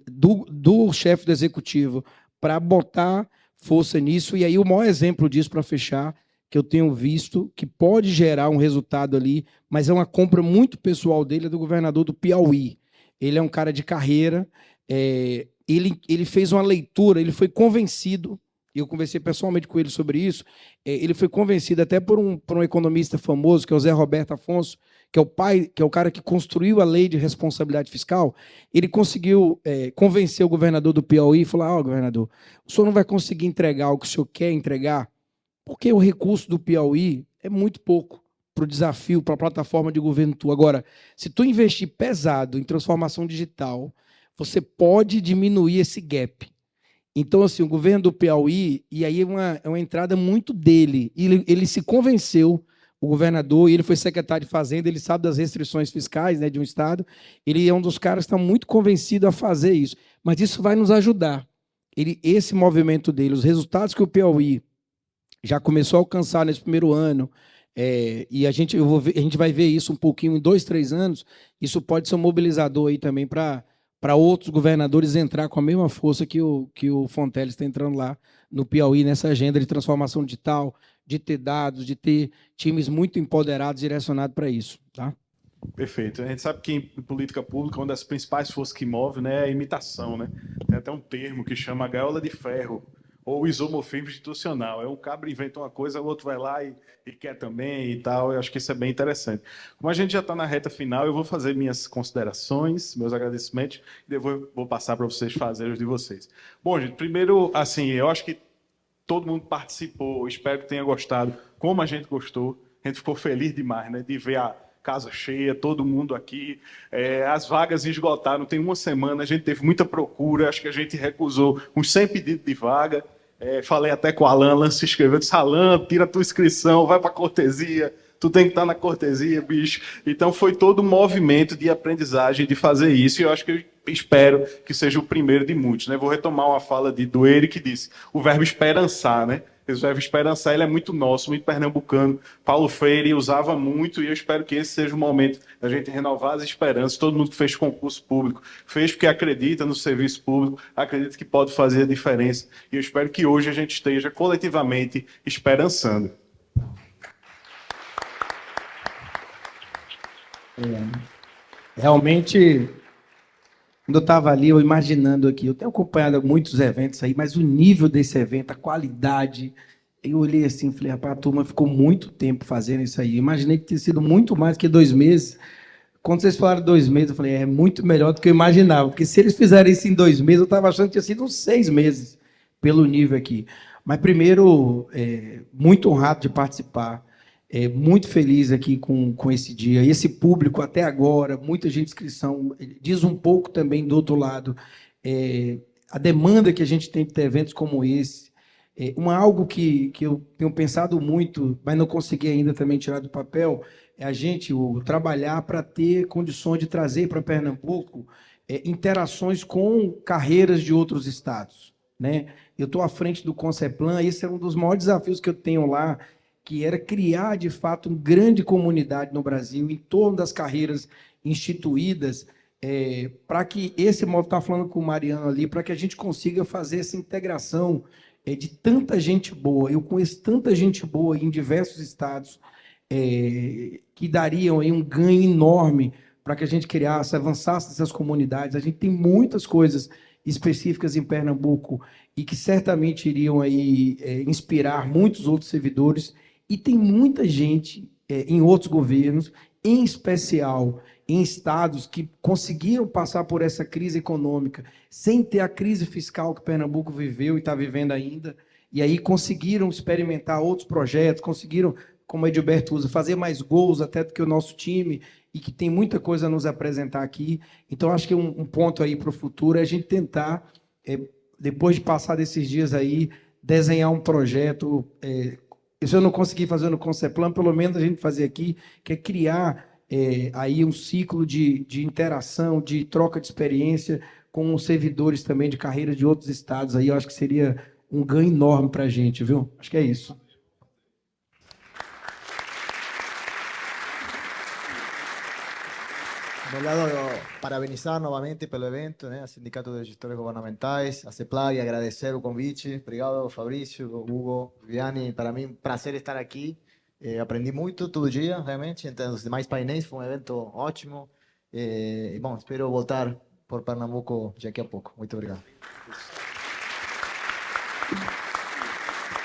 do chefe do executivo para botar força nisso, e aí o maior exemplo disso, para fechar, que eu tenho visto, que pode gerar um resultado ali, mas é uma compra muito pessoal dele, é do governador do Piauí. Ele é um cara de carreira, ele fez uma leitura, ele foi convencido, eu conversei pessoalmente com ele sobre isso, ele foi convencido até por um economista famoso, que é o Zé Roberto Afonso, que é o pai, que é o cara que construiu a lei de responsabilidade fiscal. Ele conseguiu convencer o governador do Piauí e falar, governador, o senhor não vai conseguir entregar o que o senhor quer entregar, porque o recurso do Piauí é muito pouco para o desafio, para a plataforma de governo tua. Agora, se tu investir pesado em transformação digital, você pode diminuir esse gap. Então, assim, o governo do Piauí, e aí é uma entrada muito dele, ele se convenceu, o governador, e ele foi secretário de Fazenda, ele sabe das restrições fiscais, né, de um estado, ele é um dos caras que está muito convencido a fazer isso, mas isso vai nos ajudar. Esse movimento dele, os resultados que o Piauí já começou a alcançar nesse primeiro ano, e a gente vai ver isso um pouquinho em 2, 3 anos, isso pode ser um mobilizador aí também para outros governadores entrar com a mesma força que o Fonteles está entrando lá no Piauí, nessa agenda de transformação digital, de ter dados, de ter times muito empoderados, direcionados para isso. Tá? Perfeito. A gente sabe que em política pública, uma das principais forças que move, né, é a imitação. Né? Tem até um termo que chama gaiola de ferro, ou isomorfismo institucional. Um cabra inventa uma coisa, o outro vai lá e quer também e tal. Eu acho que isso é bem interessante. Como a gente já está na reta final, eu vou fazer minhas considerações, meus agradecimentos, e depois vou passar para vocês fazerem os de vocês. Bom, gente, primeiro, assim, eu acho que todo mundo participou, espero que tenha gostado, como a gente gostou. A gente ficou feliz demais, né, de ver a casa cheia, todo mundo aqui. As vagas esgotaram, tem uma semana, a gente teve muita procura, acho que a gente recusou uns 100 pedidos de vaga. Falei até com o Alan se inscreveu, disse, Alan, tira a tua inscrição, vai para a cortesia, tu tem que estar na cortesia, bicho. Então foi todo um movimento de aprendizagem de fazer isso, e eu acho que eu espero que seja o primeiro de muitos, né? Vou retomar uma fala do Eric, que disse, o verbo esperançar, né? Esse verbo esperançar, ele é muito nosso, muito pernambucano. Paulo Freire usava muito, e eu espero que esse seja o momento da gente renovar as esperanças. Todo mundo que fez concurso público, fez porque acredita no serviço público, acredita que pode fazer a diferença. E eu espero que hoje a gente esteja coletivamente esperançando. Realmente, quando eu estava ali, eu imaginando aqui, eu tenho acompanhado muitos eventos aí, mas o nível desse evento, a qualidade, eu olhei assim e falei, rapaz, a turma ficou muito tempo fazendo isso aí. Eu imaginei que tinha sido muito mais que 2 meses. Quando vocês falaram 2 meses, eu falei, é muito melhor do que eu imaginava, porque se eles fizeram isso em 2 meses, eu estava achando que tinha sido uns 6 meses, pelo nível aqui. Mas primeiro, muito honrado de participar. Muito feliz aqui com esse dia. Esse público até agora, muita gente inscrição, diz um pouco também do outro lado, a demanda que a gente tem de ter eventos como esse. Algo que eu tenho pensado muito, mas não consegui ainda também tirar do papel, é a gente trabalhar para ter condições de trazer para Pernambuco interações com carreiras de outros estados, né? Eu estou à frente do Conceplan, esse é um dos maiores desafios que eu tenho lá, que era criar, de fato, uma grande comunidade no Brasil em torno das carreiras instituídas, para que esse móvel, estava falando com o Mariano ali, para que a gente consiga fazer essa integração de tanta gente boa. Eu conheço tanta gente boa em diversos estados, que dariam aí um ganho enorme para que a gente criasse, avançasse essas comunidades. A gente tem muitas coisas específicas em Pernambuco e que certamente iriam aí inspirar muitos outros servidores. E tem muita gente em outros governos, em especial em estados que conseguiram passar por essa crise econômica sem ter a crise fiscal que Pernambuco viveu e está vivendo ainda, e aí conseguiram experimentar outros projetos, conseguiram, como o Edilberto usa, fazer mais gols até do que o nosso time, e que tem muita coisa a nos apresentar aqui. Então, acho que um ponto aí para o futuro é a gente tentar, depois de passar desses dias aí, desenhar um projeto. Se eu não conseguir fazer no Conceplan, pelo menos a gente fazer aqui, que é criar aí um ciclo de interação, de troca de experiência com os servidores também de carreira de outros estados. Aí eu acho que seria um ganho enorme para a gente, viu? Acho que é isso. Por lado, parabenizar novamente pelo evento, né? A Sindicato de Gestores Governamentais, a CEPLAG, agradecer o convite. Obrigado, Fabrício, Hugo, Viviane. Para mim, prazer estar aqui. Aprendi muito todo dia, realmente. Entre os demais painéis, foi um evento ótimo. E, bom, espero voltar por Pernambuco daqui a pouco. Muito obrigado.